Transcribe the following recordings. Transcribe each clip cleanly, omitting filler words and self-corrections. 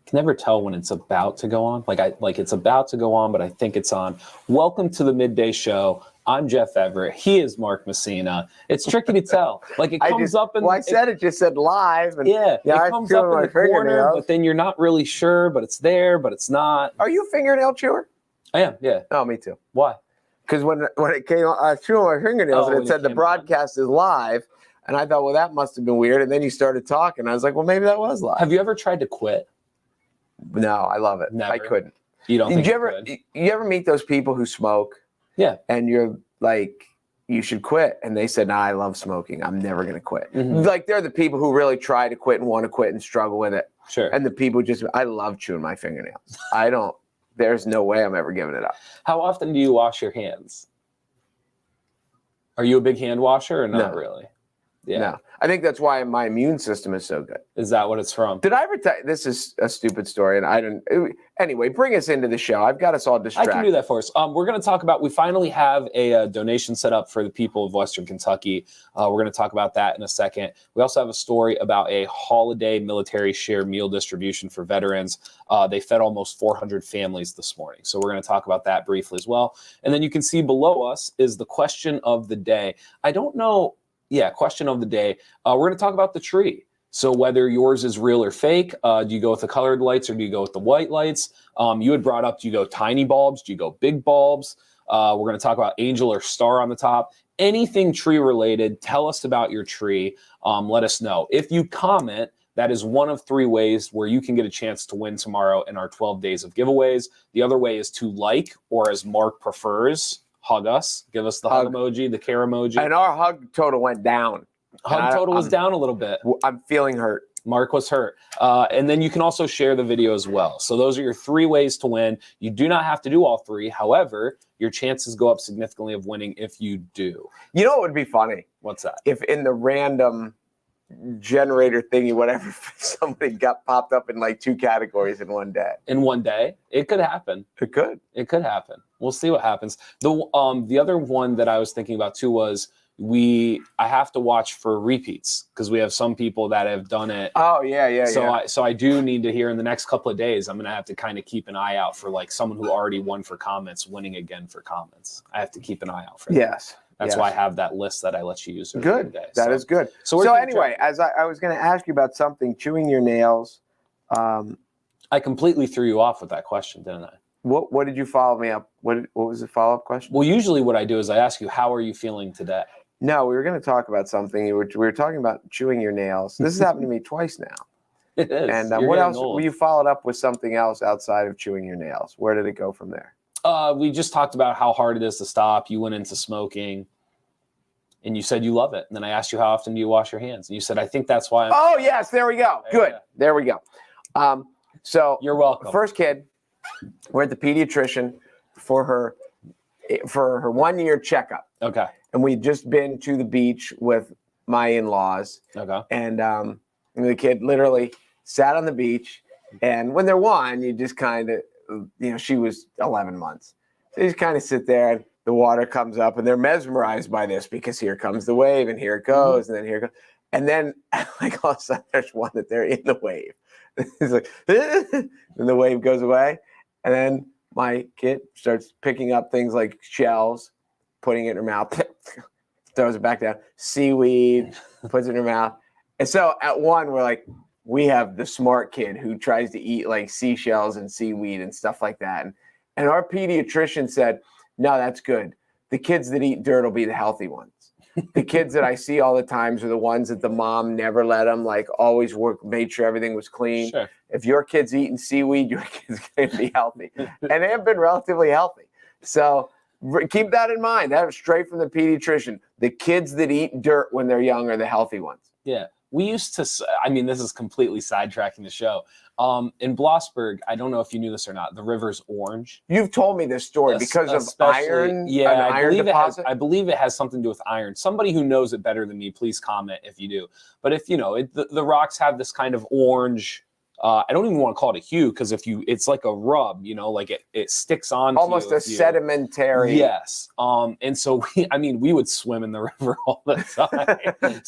can never tell when it's about to go on. Like it's about to go on, but I think it's on. Welcome to the Midday Show. I'm Jeff Everett. He is Mark Messina. It's tricky to tell. Like it comes up and it just said live. And it comes up in the corner, but then you're not really sure, but it's there, but it's not. Are you a fingernail chewer? I am, yeah. Oh, me too. Why? Because when it came, I was chewing my fingernails and it said the broadcast is live. And I thought, well, that must have been weird. And then you started talking. I was like, well, maybe that was live. Have you ever tried to quit? No, I love it. Never. I couldn't. You don't think you ever meet those people who smoke? Yeah. And you're like, you should quit. And they said, nah, I love smoking. I'm never going to quit. Mm-hmm. Like they're the people who really try to quit and want to quit and struggle with it. Sure. And the people I love chewing my fingernails. There's no way I'm ever giving it up. How often do you wash your hands? Are you a big hand washer or not really? Yeah. No. I think that's why my immune system is so good. Is that what it's from? Did I ever tell you? This is a stupid story, and I didn't. Anyway, bring us into the show. I've got us all distracted. I can do that for us. We're going to talk about, we finally have a donation set up for the people of Western Kentucky. We're going to talk about that in a second. We also have a story about a holiday military share meal distribution for veterans. They fed almost 400 families this morning. So we're going to talk about that briefly as well. And then you can see below us is the question of the day. I don't know. Yeah, question of the day. We're going to talk about the tree. So whether yours is real or fake, do you go with the colored lights or do you go with the white lights? You had brought up, do you go tiny bulbs? Do you go big bulbs? We're going to talk about angel or star on the top. Anything tree related, tell us about your tree. Let us know. If you comment, that is one of 3 ways where you can get a chance to win tomorrow in our 12 days of giveaways. The other way is to like, or as Mark prefers, hug us. Give us the hug emoji, the care emoji. And our hug total went down. Hug total was down a little bit. I'm feeling hurt. Mark was hurt. And then you can also share the video as well. So those are your 3 ways to win. You do not have to do all 3. However, your chances go up significantly of winning if you do. You know what would be funny? What's that? If in the random generator thingy, whatever, somebody got popped up in like 2 categories in one day. In one day? It could happen. It could. It could happen. We'll see what happens. The other one that I was thinking about too was I have to watch for repeats because we have some people that have done it. Oh yeah. So I do need to hear in the next couple of days, I'm going to have to kind of keep an eye out for like someone who already won for comments, winning again for comments. I have to keep an eye out for that. Yes. That's why I have that list that I let you use. Good. That is good. So anyway, as I was going to ask you about something, chewing your nails. I completely threw you off with that question, didn't I? What did you follow me up? What was the follow-up question? Well, usually what I do is I ask you, how are you feeling today? No, we were going to talk about something. We were talking about chewing your nails. This has happened to me twice now. It is. And what else? You followed up with something else outside of chewing your nails. Where did it go from there? We just talked about how hard it is to stop. You went into smoking, and you said you love it. And then I asked you, how often do you wash your hands? And you said, I think that's why. Oh, yes. There we go. Good. There we go. So you're welcome. First kid, we're at the pediatrician for her 1-year checkup. Okay. And we'd just been to the beach with my in-laws. Okay. And the kid literally sat on the beach. And when they're 1, you just kind of, she was 11 months. So you just kind of sit there and the water comes up and they're mesmerized by this because here comes the wave and here it goes. And then here it goes. And then like all of a sudden there's one that they're in the wave. It's like, and the wave goes away. And then my kid starts picking up things like shells, putting it in her mouth, throws it back down, seaweed, puts it in her mouth. And so at 1, we're like, we have the smart kid who tries to eat like seashells and seaweed and stuff like that. And our pediatrician said, no, that's good. The kids that eat dirt will be the healthy ones. The kids that I see all the times are the ones that the mom never let them, like always made sure everything was clean. Sure. If your kid's eating seaweed, your kid's going to be healthy. And they have been relatively healthy. So keep that in mind. That was straight from the pediatrician. The kids that eat dirt when they're young are the healthy ones. Yeah. We used to, this is completely sidetracking the show. In Blossburg, I don't know if you knew this or not, the river's orange. You've told me this story because of iron. Yeah, I believe it has something to do with iron. Somebody who knows it better than me, please comment if you do. But if the rocks have this kind of orange I don't even want to call it a hue because it's like a rub, like it sticks on almost a sedimentary. Yes. And so we would swim in the river all the time.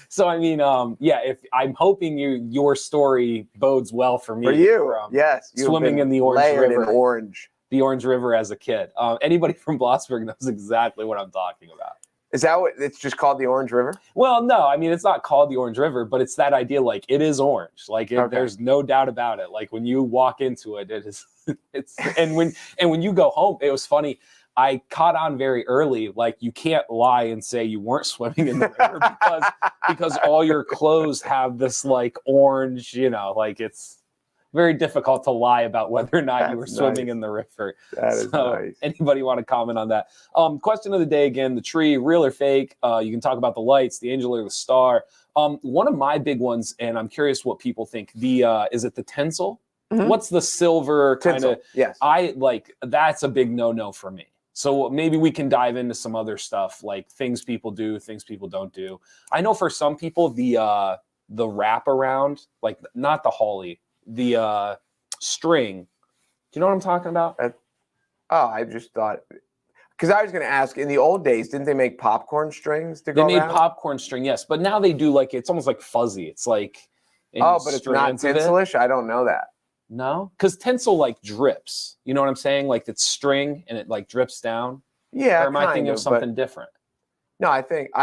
so I mean, if I'm hoping your story bodes well for me. For you, yes, swimming in the Orange River. In orange. The Orange River as a kid. Anybody from Blossburg knows exactly what I'm talking about. Is that what it's just called, the Orange River? Well, no, I mean, it's not called the Orange River, but it's that idea, like it is orange. Like there's no doubt about it. Like when you walk into it, it is, and when you go home, it was funny. I caught on very early, like you can't lie and say you weren't swimming in the river because all your clothes have this like orange, like it's very difficult to lie about whether or not you were swimming in the river. That is nice. Anybody want to comment on that? Question of the day again, the tree, real or fake? You can talk about the lights, the angel or the star. One of my big ones, and I'm curious what people think, is it the tinsel? Mm-hmm. What's the silver kind of? Yes. That's a big no-no for me. So maybe we can dive into some other stuff, like things people do, things people don't do. I know for some people, the wraparound, like not the holly, the string. Do you know what I'm talking about? I just thought, because I was going to ask, in the old days, didn't they make popcorn strings to go They made around? popcorn string, yes, but now they do it's almost like fuzzy. It's like but it's not tinselish. I don't know that. No, because tinsel drips. You know what I'm saying? Like it's string and it drips down. Yeah, or am I thinking of something different? No,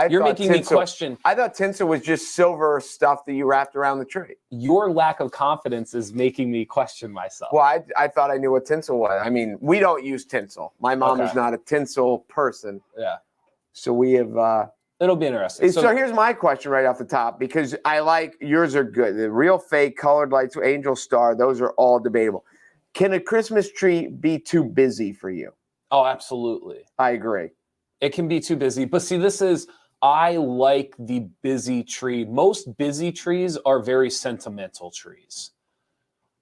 you're making me question. I thought tinsel was just silver stuff that you wrapped around the tree. Your lack of confidence is making me question myself. Well, I thought I knew what tinsel was. I mean, we don't use tinsel. My mom is not a tinsel person. Yeah. So we have. It'll be interesting. So here's my question right off the top, because yours are good. The real, fake, colored lights, angel, star, those are all debatable. Can a Christmas tree be too busy for you? Oh, absolutely. I agree. It can be too busy. But see, I like the busy tree. Most busy trees are very sentimental trees.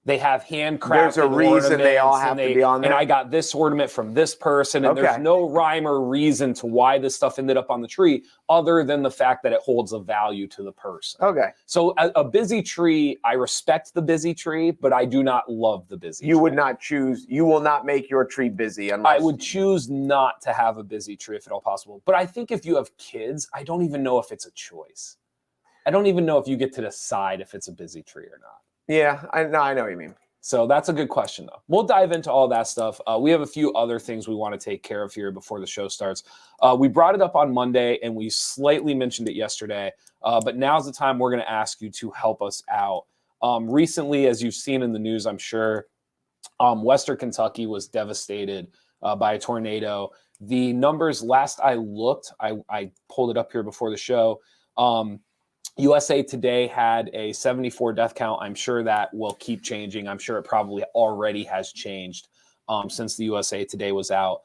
They have handcrafted There's a reason they all have to be on there. And I got this ornament from this person, and there's no rhyme or reason to why this stuff ended up on the tree other than the fact that it holds a value to the person. Okay. So a busy tree, I respect the busy tree, but I do not love the busy tree. You will not make your tree busy unless... I would choose not to have a busy tree if at all possible. But I think if you have kids, I don't even know if it's a choice. I don't even know if you get to decide if it's a busy tree or not. Yeah, I know what you mean. So that's a good question, though. We'll dive into all that stuff. We have a few other things we want to take care of here before the show starts. We brought it up on Monday, and we slightly mentioned it yesterday. But now's the time we're going to ask you to help us out. Recently, as you've seen in the news, I'm sure, Western Kentucky was devastated by a tornado. The numbers, last I looked, I pulled it up here before the show, USA Today had a 74 death count. I'm sure that will keep changing. I'm sure it probably already has changed since the USA Today was out.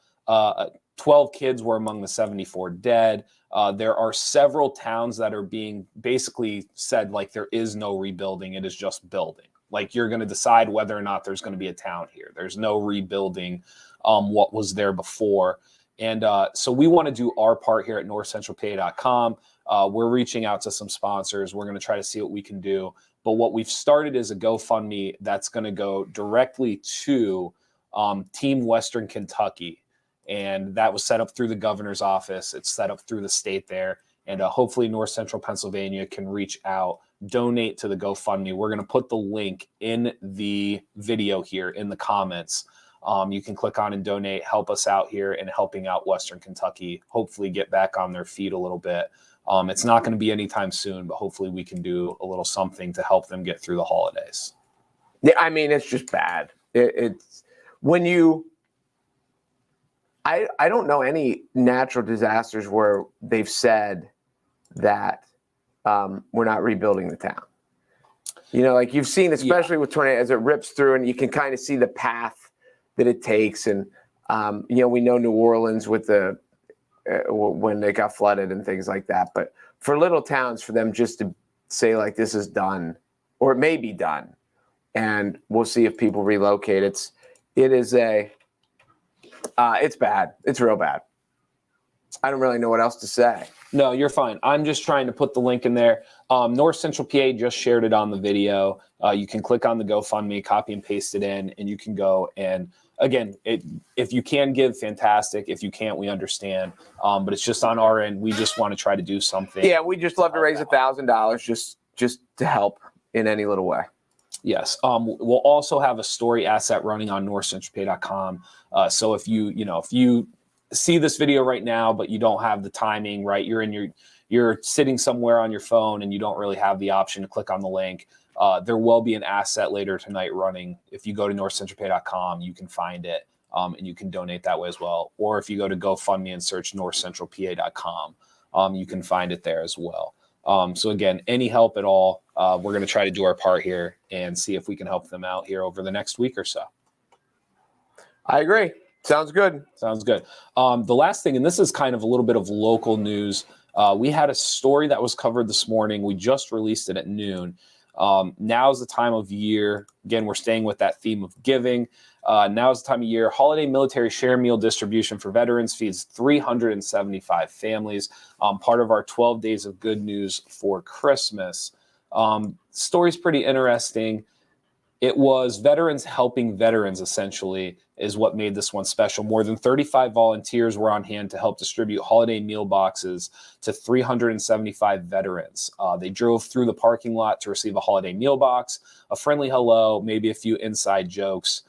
12 kids were among the 74 dead. There are several towns that are being basically said there is no rebuilding. It is just building. You're going to decide whether or not there's going to be a town here. There's no rebuilding what was there before. And so we want to do our part here at NorthcentralPa.com. We're reaching out to some sponsors. We're going to try to see what we can do. But what we've started is a GoFundMe that's going to go directly to Team Western Kentucky. And that was set up through the governor's office. It's set up through the state there. And hopefully North Central Pennsylvania can reach out, donate to the GoFundMe. We're going to put the link in the video here in the comments. You can click on and donate, help us out here in helping out Western Kentucky, hopefully get back on their feet a little bit. It's not going to be anytime soon, but hopefully we can do a little something to help them get through the holidays. Yeah, I mean, it's just bad. It's when you... I don't know any natural disasters where they've said that we're not rebuilding the town. You've seen, especially with tornado, as it rips through and you can kind of see the path that it takes. And, we know New Orleans with the when they got flooded and things like that. But for little towns, for them just to say this is done, or it may be done, and we'll see if people relocate. It's bad. It's real bad. I don't really know what else to say. No, you're fine. I'm just trying to put the link in there. North Central PA just shared it on the video. You can click on the GoFundMe, copy and paste it in, and you can go. And again, if you can give, fantastic. If you can't, we understand. But it's just on our end. We just want to try to do something. Yeah, we just love to raise $1,000 just to help in any little way. Yes. We'll also have a story asset running on NorthcentralPa.com. So if you see this video right now, but you don't have the timing, right? You're sitting somewhere on your phone and you don't really have the option to click on the link. There will be an asset later tonight running. If you go to NorthcentralPa.com, you can find it and you can donate that way as well. Or if you go to GoFundMe and search NorthcentralPA.com, you can find it there as well. So again, any help at all, we're going to try to do our part here and see if we can help them out here over the next week or so. I agree. Sounds good. Sounds good. The last thing, and this is kind of a little bit of local news. We had a story that was covered this morning. We just released it at noon. Now's the time of year. Again, we're staying with that theme of giving. Now's the time of year. Holiday military share meal distribution for veterans feeds 375 families. Part of our 12 days of good news for Christmas. Story's pretty interesting. It was veterans helping veterans, essentially, is what made this one special. More than 35 volunteers were on hand to help distribute holiday meal boxes to 375 veterans. They drove through the parking lot to receive a holiday meal box, a friendly hello, maybe a few inside jokes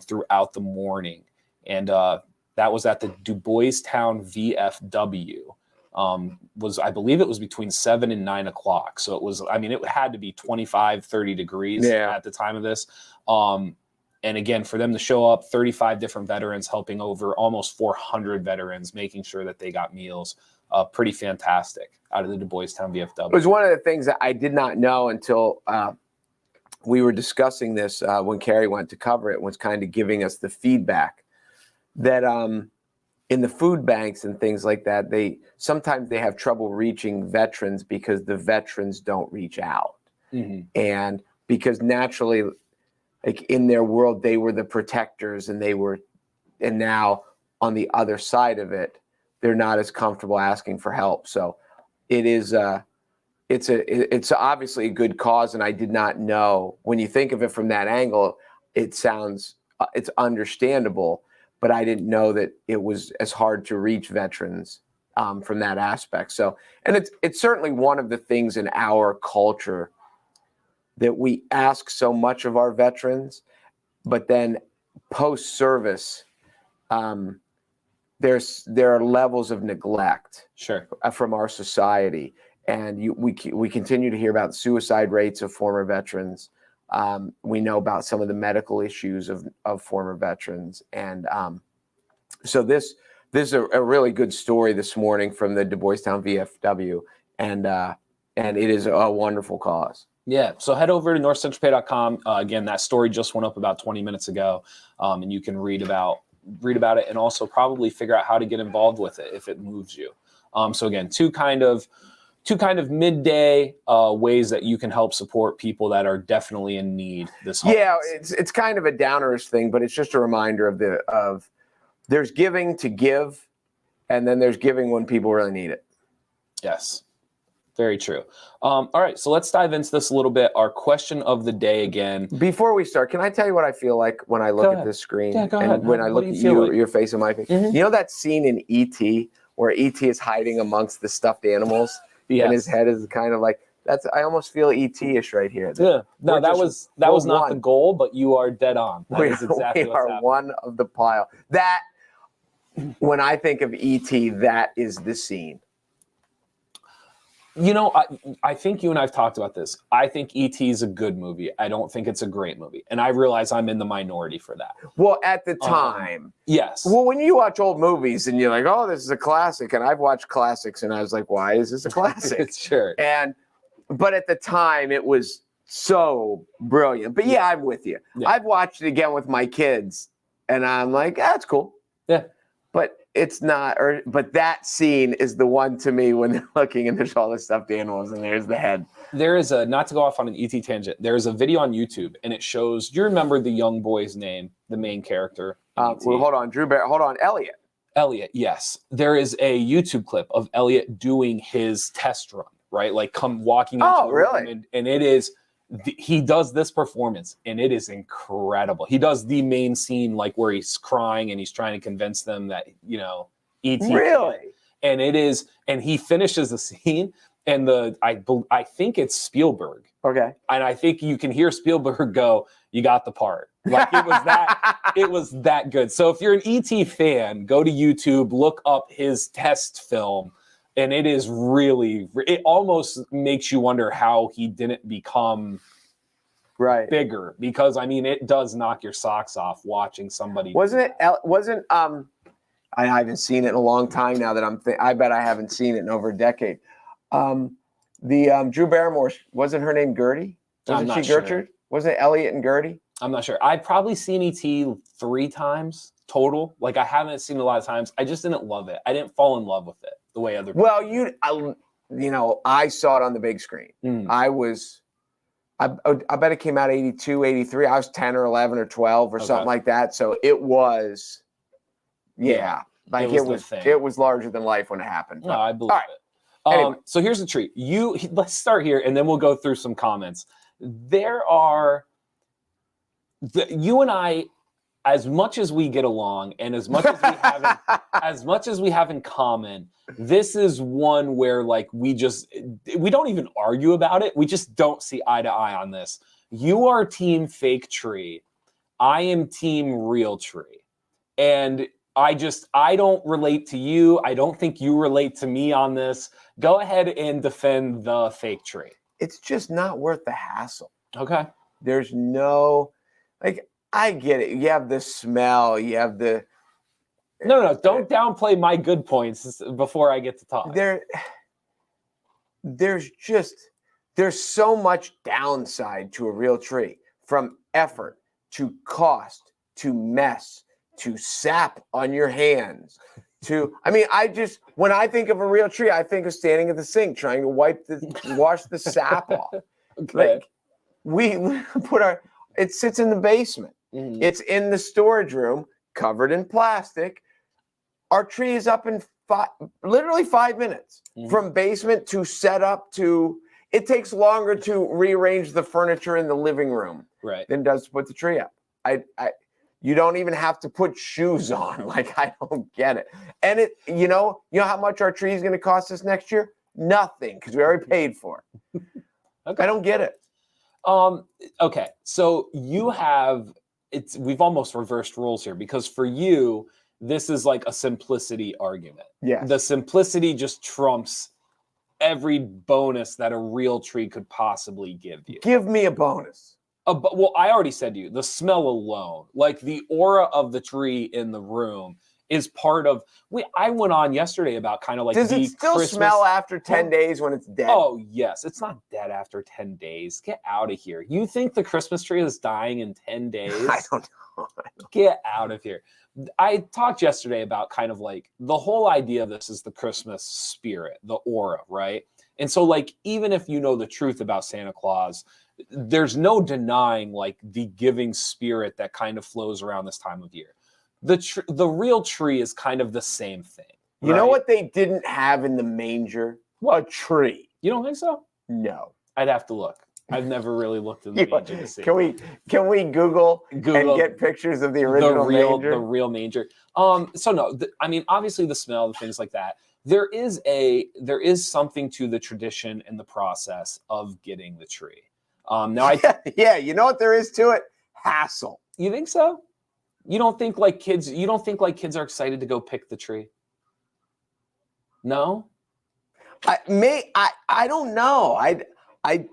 throughout the morning. And that was at the Du Bois Town VFW. I believe it was between 7 and 9 o'clock. So it had to be 25, 30 degrees at the time of this. And again, for them to show up, 35 different veterans helping over almost 400 veterans, making sure that they got meals. Pretty fantastic out of the Du Bois Town VFW. It was one of the things that I did not know until we were discussing this when Carrie went to cover it, was kind of giving us the feedback that in the food banks and things like that, sometimes they have trouble reaching veterans because the veterans don't reach out. Mm-hmm. And because naturally, like in their world, they were the protectors and now on the other side of it, they're not as comfortable asking for help. So it's obviously a good cause. And I did not know, when you think of it from that angle, it's understandable. But I didn't know that it was as hard to reach veterans from that aspect. So, and it's certainly one of the things in our culture that we ask so much of our veterans, but then post-service, there are levels of neglect from our society, and we continue to hear about suicide rates of former veterans. We know about some of the medical issues of former veterans. And so this is a really good story this morning from the Du Bois Town VFW. And it is a wonderful cause. Yeah. So head over to NorthcentralPa.com. Again, that story just went up about 20 minutes ago. And you can read about it and also probably figure out how to get involved with it if it moves you. So again, two kind of midday ways that you can help support people that are definitely in need this holidays. Yeah, it's kind of a downerish thing, but it's just a reminder of there's giving to give, and then there's giving when people really need it. Yes, very true. All right, so let's dive into this a little bit. Our question of the day again. Before we start, can I tell you what I feel like when I look at this screen? Yeah, go ahead. And when I look at your face and my face? Mm-hmm. You know that scene in E.T. where E.T. is hiding amongst the stuffed animals? Yes. And his head is kind of like I almost feel ET-ish right here. Yeah. No, that was not the goal, but you are dead on. That is exactly we are one of the pile. That, when I think of ET, that is the scene. You know, I think you and I've talked about this. I think E.T. is a good movie. I don't think it's a great movie. And I realize I'm in the minority for that. Well, at the time. Yes. Well, when you watch old movies and you're like, oh, this is a classic. And I've watched classics and I was like, why is this a classic? Sure. But at the time, it was so brilliant. But yeah, I'm with you. Yeah. I've watched it again with my kids and I'm like, that's cool. Yeah. But it's not, but that scene is the one to me when they're looking and there's all the stuffed animals and there's the head. There is not to go off on an ET tangent, there's a video on YouTube and it shows, do you remember the young boy's name, the main character? Well, hold on, Elliot. Elliot, yes. There is a YouTube clip of Elliot doing his test run, right? Like come walking into the room, really? and it is, he does this performance and it is incredible. He does the main scene like where he's crying and he's trying to convince them that, E.T. Really? And it is, and he finishes the scene and I think it's Spielberg. Okay. And I think you can hear Spielberg go, "You got the part." Like it was that good. So if you're an E.T. fan, go to YouTube, look up his test film, and it is really, it almost makes you wonder how he didn't become bigger, because I mean, it does knock your socks off watching somebody. I haven't seen it in a long time now that I bet I haven't seen it in over a decade. Drew Barrymore, wasn't her name Gertie? Wasn't she Gertrude? Wasn't it Elliot and Gertie? I'm not sure. I've probably seen E.T. 3 times total. Like I haven't seen it a lot of times. I just didn't love it. I didn't fall in love with it the way other people. Well, I saw it on the big screen. I bet it came out 82, 83. I was 10 or 11 or 12 or something like that. So it was, like it was larger than life when it happened. No, I believe it. Anyway. So here's the treat. Let's start here and then we'll go through some comments. You and I, as much as we get along and as much as we have in common, this is one where like we don't even argue about it. We just don't see eye to eye on this. You are team fake tree. I am team real tree. And I don't relate to you. I don't think you relate to me on this. Go ahead and defend the fake tree. It's just not worth the hassle. Okay. There's no, I get it. You have the smell. You have the. No. Don't downplay my good points before I get to talk. There's so much downside to a real tree, from effort to cost to mess to sap on your hands. When I think of a real tree, I think of standing at the sink trying to wash the sap off. Okay. It sits in the basement. Mm-hmm. It's in the storage room, covered in plastic. Our tree is up in literally 5 minutes. Mm-hmm. From basement to setup to, it takes longer to rearrange the furniture in the living room than it does to put the tree up. You don't even have to put shoes on. I don't get it. And you know how much our tree is going to cost us next year? Nothing, because we already paid for it. Okay. I don't get it. Okay. So we've almost reversed roles here, because for you, this is like a simplicity argument. Yeah. The simplicity just trumps every bonus that a real tree could possibly give you. Give me a bonus. Well, I already said to you, the smell alone, like the aura of the tree in the room is part of, I went on yesterday about kind of like, does it still smell after 10 days when it's dead? Oh, yes. It's not dead after 10 days. Get out of here. You think the Christmas tree is dying in 10 days? I don't know. Get out of here. I talked yesterday about kind of like the whole idea of this is the Christmas spirit, the aura, right? And so like, even if you know the truth about Santa Claus, there's no denying like the giving spirit that kind of flows around this time of year. The real tree is kind of the same thing. You know what they didn't have in the manger? A tree. You don't think so? No. I'd have to look. I've never really looked in the manger to see. Can we Google and get pictures of the original manger? The real manger. So no, obviously the smell and things like that. There is something to the tradition and the process of getting the tree. Yeah, you know what there is to it? Hassle. You think so? You don't think like kids are excited to go pick the tree? No? I don't know.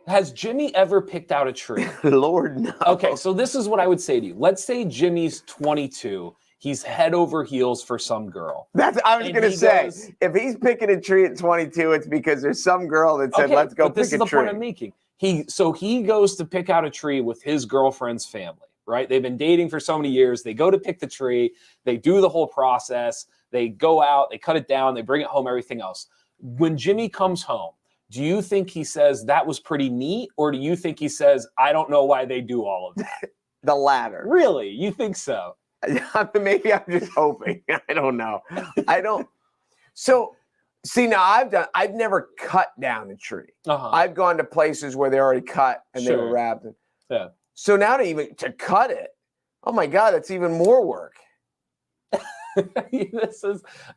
Has Jimmy ever picked out a tree? Lord, no. Okay, so this is what I would say to you. Let's say Jimmy's 22. He's head over heels for some girl. I was going to say, if he's picking a tree at 22, it's because there's some girl that said, let's go pick a tree. This is the point I'm making. He goes to pick out a tree with his girlfriend's family, right? They've been dating for so many years. They go to pick the tree. They do the whole process. They go out, they cut it down, they bring it home, everything else. When Jimmy comes home, do you think he says that was pretty neat? Or do you think he says, I don't know why they do all of that? The latter. Really? You think so? Maybe I'm just hoping. I don't know. I don't. So, see, now I've never cut down a tree. I've gone to places where they're already cut and they were wrapped. Yeah. So now to cut it, oh my God, that's even more work.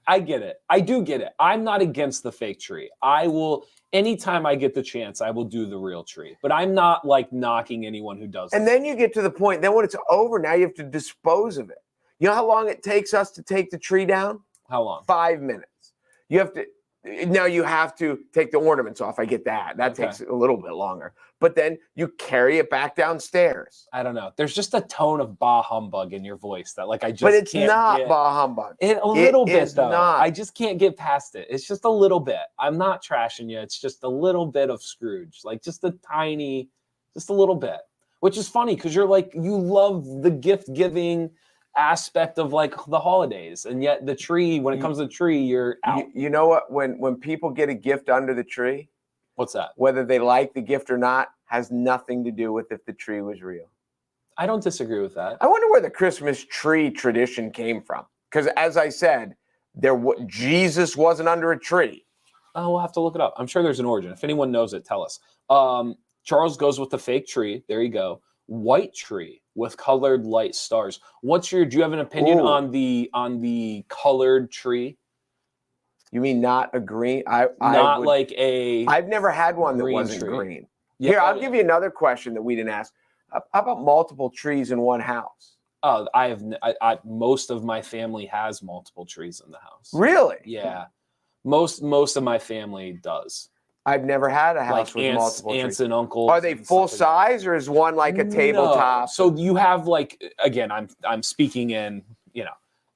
I get it. I do get it. I'm not against the fake tree. I will, anytime I get the chance, I will do the real tree. But I'm not like knocking anyone who does. And then you get to the point, then when it's over, now you have to dispose of it. You know how long it takes us to take the tree down? How long? 5 minutes. You have to take the ornaments off. I get that. That takes a little bit longer. But then you carry it back downstairs. I don't know. There's just a tone of bah humbug in your voice that like I just But it's can't not get. bah humbug. A little bit though. Not. I just can't get past it. It's just a little bit. I'm not trashing you. It's just a little bit of Scrooge. Like just a little bit. Which is funny because you're like, you love the gift giving aspect of like the holidays, and yet the tree, when it comes to the tree, you're out. You know what? When people get a gift under the tree, what's that? Whether they like the gift or not has nothing to do with if the tree was real. I don't disagree with that. I wonder where the Christmas tree tradition came from. Because as I said, Jesus wasn't under a tree. Oh, we'll have to look it up. I'm sure there's an origin. If anyone knows it, tell us. Charles goes with the fake tree. There you go. White tree with colored light stars. Do you have an opinion on the colored tree? You mean not a green? I've never had one that wasn't green. Yeah, here, I'll give you another question that we didn't ask. How about multiple trees in one house? Oh, most of my family has multiple trees in the house. Really? Yeah. Most of my family does. I've never had a house with multiple aunts trees. and uncles. Are they full size or is one like a tabletop? No. So you have again, I'm speaking in,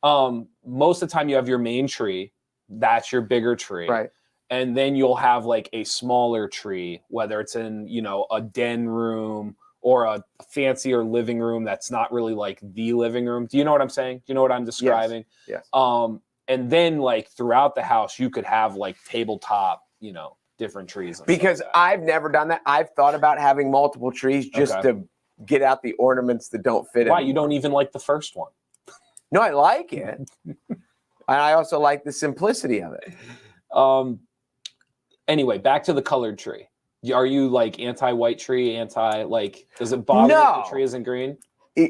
most of the time you have your main tree. That's your bigger tree. Right. And then you'll have like a smaller tree, whether it's in, a den room or a fancier living room that's not really like the living room. Do you know what I'm saying? Do you know what I'm describing? Yes. And then like throughout the house, you could have like tabletop, different trees. Because I've never done that. I've thought about having multiple trees just to get out the ornaments that don't fit. Why? You don't even like the first one? No, I like it. And I also like the simplicity of it. Anyway, back to the colored tree. Are you like anti-white tree, does it bother if the tree isn't green?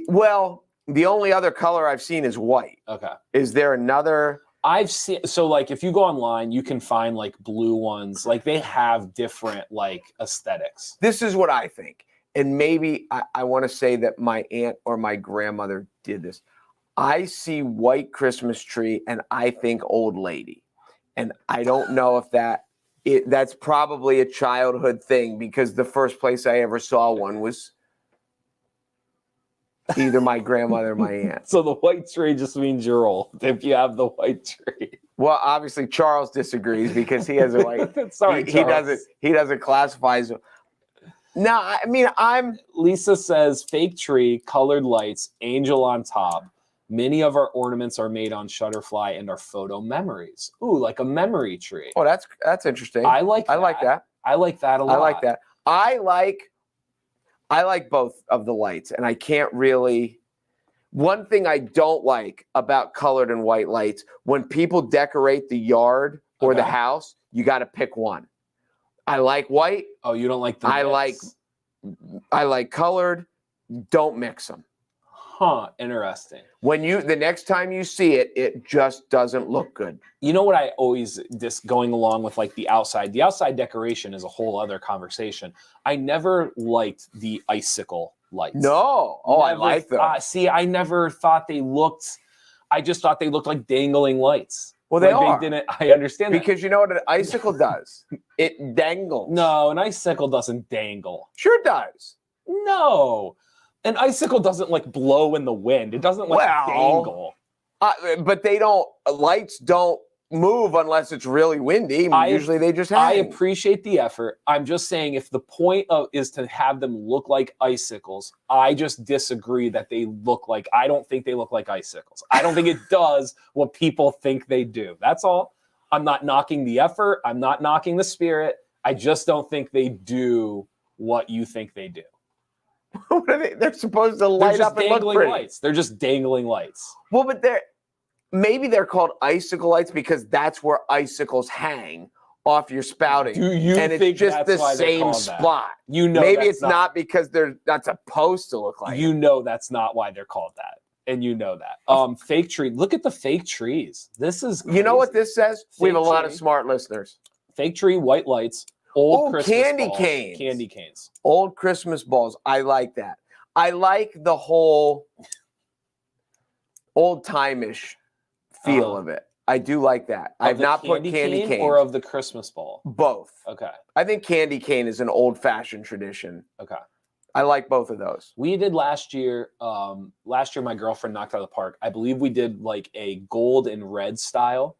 Well, the only other color I've seen is white. Okay. Is there another? I've seen, so like if you go online, you can find like blue ones. Like they have different like aesthetics. This is what I think. And maybe I want to say that my aunt or my grandmother did this. I see white Christmas tree and I think old lady. And I don't know if that's probably a childhood thing because the first place I ever saw one was either my grandmother or my aunt. So the white tree just means you're old if you have the white tree. Well, obviously Charles disagrees because he has a white. Sorry, he doesn't classify as. No, I mean Lisa says fake tree, colored lights, angel on top. Many of our ornaments are made on Shutterfly and are photo memories. Ooh, like a memory tree. Oh, that's interesting. I like that. I like that. I like that a lot. I like that. I like both of the lights, and I can't really. One thing I don't like about colored and white lights, when people decorate the yard or the house, you got to pick one. I like white. Oh, you don't like the mix. I like colored. Don't mix them. Huh, interesting. The next time you see it, it just doesn't look good. You know what I always, going along with like the outside decoration is a whole other conversation. I never liked the icicle lights. No. Oh, I like them. See, I never thought I just thought they looked like dangling lights. Well, they are. I understand that. Because you know what an icicle does? It dangles. No, an icicle doesn't dangle. Sure it does. No. An icicle doesn't like blow in the wind. It doesn't dangle. But lights don't move unless it's really windy. Usually they just hang. I appreciate the effort. I'm just saying if the point is to have them look like icicles, I just disagree that I don't think they look like icicles. I don't think it does what people think they do. That's all. I'm not knocking the effort. I'm not knocking the spirit. I just don't think they do what you think they do. What are they? They're supposed to They're light just up and look dangling pretty. lights. They're just dangling lights. Well, but maybe they're called icicle lights because that's where icicles hang off your spouting. Do you and think it's just that's the why they're same called spot? that? You know, maybe that's it's not because that's supposed to look like. You know, that's not why they're called that, and you know that. Fake tree. Look at the fake trees. This is crazy. You know what this says? We have a lot tree. of smart listeners. Fake tree, white lights, old Christmas candy balls, canes. candy canes. Old Christmas balls. I like that. I like the whole old time-ish feel of it. I do like that. I've not put candy cane or of the Christmas ball. Both. Okay. I think candy cane is an old-fashioned tradition. Okay. I like both of those. We did last year. Last year, my girlfriend knocked out of the park. I believe we did like a gold and red style.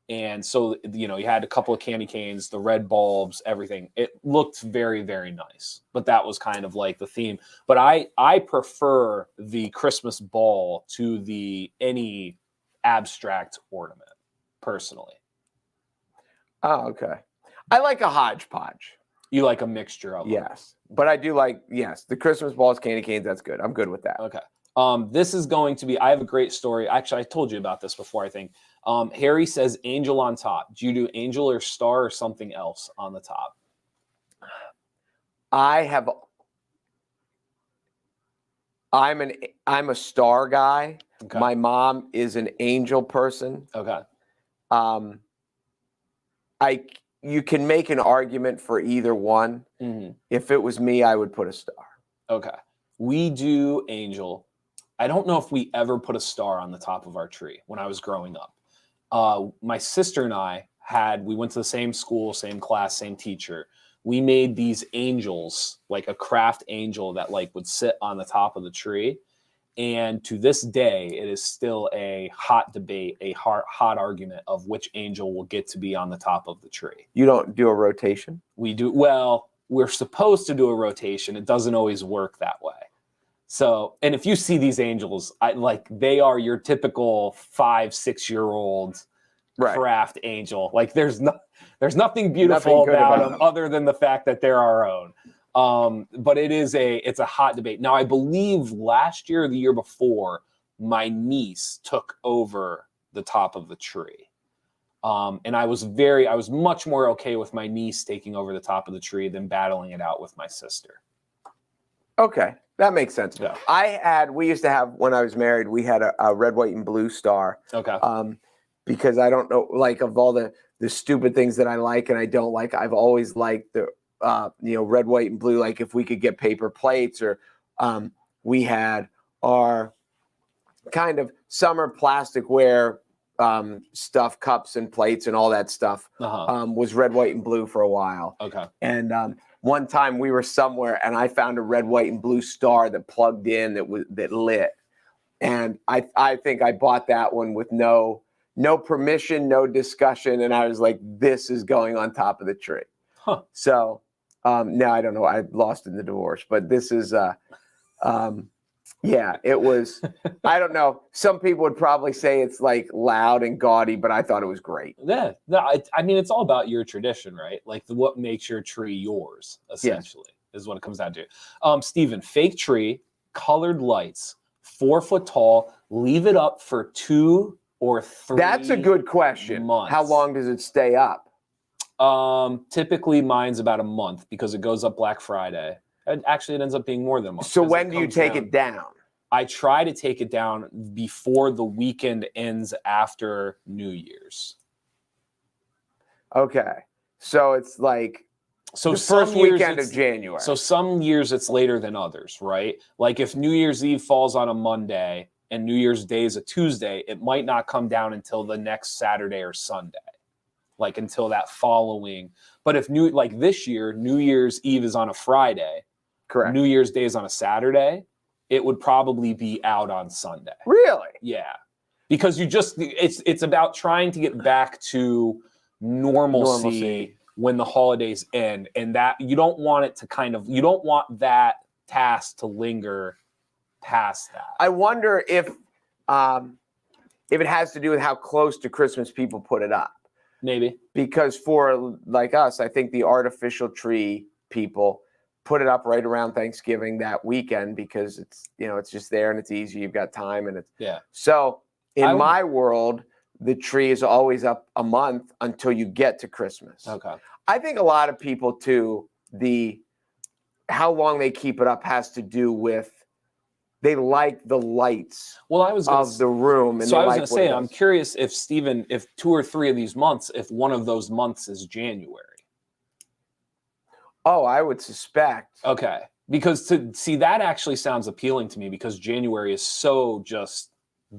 And so, you know, you had a couple of candy canes, the red bulbs, everything. It looked very, very nice. But that was kind of like the theme. But I prefer the Christmas ball to any abstract ornament, personally. Oh, okay. I like a hodgepodge. You like a mixture of them. Yes. But I do like, the Christmas balls, candy canes, that's good. I'm good with that. Okay. This is going to be, I have a great story. Actually, I told you about this before, I think. Harry says angel on top. Do you do angel or star or something else on the top? I'm a star guy. Okay. My mom is an angel person. Okay. You can make an argument for either one. Mm-hmm. If it was me, I would put a star. Okay. We do angel. I don't know if we ever put a star on the top of our tree when I was growing up. My sister and I we went to the same school, same class, same teacher. We made these angels, like a craft angel that like would sit on the top of the tree. And to this day, it is still a hot debate, a hot argument of which angel will get to be on the top of the tree. You don't do a rotation? We do. Well, we're supposed to do a rotation. It doesn't always work that way. So, and if you see these angels, they are your typical 5-6-year-old craft angel. Like there's nothing beautiful about them other than the fact that they're our own. But it's a hot debate. Now, I believe last year or the year before, my niece took over the top of the tree. And I was much more okay with my niece taking over the top of the tree than battling it out with my sister. Okay. That makes sense. Yeah. We used to have, when I was married, we had a red, white, and blue star. Okay. Because I don't know, like of all the stupid things that I like and I don't like, I've always liked the, red, white, and blue. Like if we could get paper plates or we had our kind of summer plasticware stuff, cups and plates and all that stuff was red, white, and blue for a while. Okay. And one time we were somewhere and I found a red, white, and blue star that plugged in that lit. And I think I bought that one with no permission, no discussion. And I was like, this is going on top of the tree. Huh. So now I don't know. I lost in the divorce, but this is, it was, I don't know. Some people would probably say it's like loud and gaudy, but I thought it was great. Yeah. No, I mean, it's all about your tradition, right? Like what makes your tree yours, essentially, is what it comes down to. Stephen, fake tree, colored lights, 4 foot tall, leave it up for 2 or 3 That's a good question. months. How long does it stay up? Typically mine's about a month because it goes up Black Friday. Actually, it ends up being more than a month. So when do you take it down? I try to take it down before the weekend ends after New Year's. Okay. So it's like the first weekend of January. So some years it's later than others, right? Like if New Year's Eve falls on a Monday and New Year's Day is a Tuesday, it might not come down until the next Saturday or Sunday. Like until that following. But if like this year, New Year's Eve is on a Friday. Correct. New Year's Day is on a Saturday. It would probably be out on Sunday. Really? Yeah. Because it's about trying to get back to normalcy when the holidays end. And that you don't want it to you don't want that task to linger past that. I wonder if it has to do with how close to Christmas people put it up. Maybe. Because for like us, I think the artificial tree people, put it up right around Thanksgiving that weekend because it's, it's just there and it's easy. You've got time and it's So in my world, the tree is always up a month until you get to Christmas. Okay. I think a lot of people too, how long they keep it up has to do with they like the lights of the room. And so I was going to say, I'm curious if Stephen, if 2 or 3 of these months, if one of those months is January. Oh, I would suspect. Okay. Because to see that actually sounds appealing to me because January is so just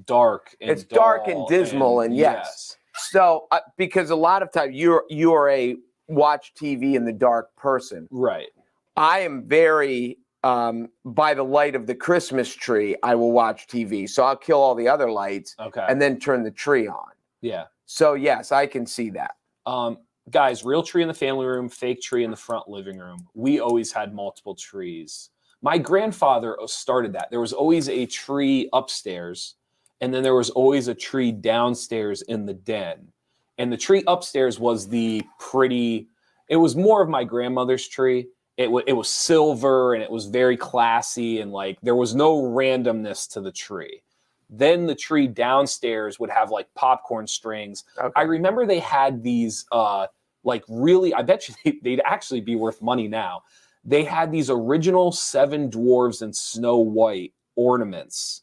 dark and it's dark and dismal and yes. So because a lot of times you're a watch TV in the dark person. Right. I am very by the light of the Christmas tree, I will watch TV. So I'll kill all the other lights and then turn the tree on. Yeah. So yes, I can see that. Guys, real tree in the family room, fake tree in the front living room. We always had multiple trees. My grandfather started that. There was always a tree upstairs, and then there was always a tree downstairs in the den. And the tree upstairs was it was more of my grandmother's tree. It was silver and it was very classy and like there was no randomness to the tree. Then the tree downstairs would have like popcorn strings. Okay. I remember they had these really, I bet you they'd actually be worth money now. They had these original 7 dwarves and Snow White ornaments,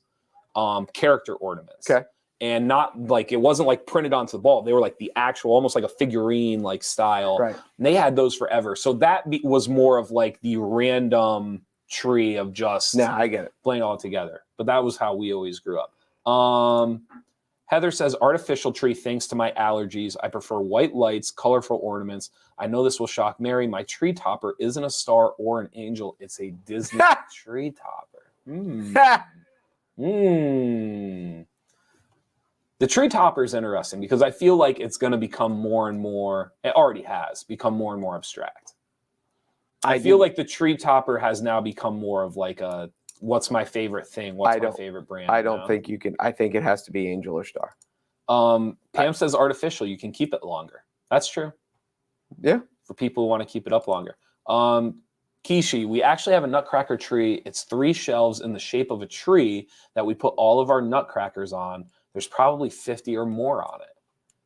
character ornaments. Okay. And not like, it wasn't like printed onto the ball. They were like the actual, almost like a figurine like style. Right. And they had those forever. So that was more of like the random tree of just I get it. Playing all together. But that was how we always grew up. Heather says, artificial tree thanks to my allergies. I prefer white lights, colorful ornaments. I know this will shock Mary. My tree topper isn't a star or an angel. It's a Disney tree topper. The tree topper is interesting because I feel like it's going to become more and more, it already has become more and more abstract. I feel like the tree topper has now become more of like a, what's my favorite thing? What's my favorite brand? I don't think you can, I think it has to be angel or star. Pam says artificial, you can keep it longer. That's true. Yeah. For people who want to keep it up longer. Kishi, we actually have a nutcracker tree. It's 3 shelves in the shape of a tree that we put all of our nutcrackers on. There's probably 50 or more on it.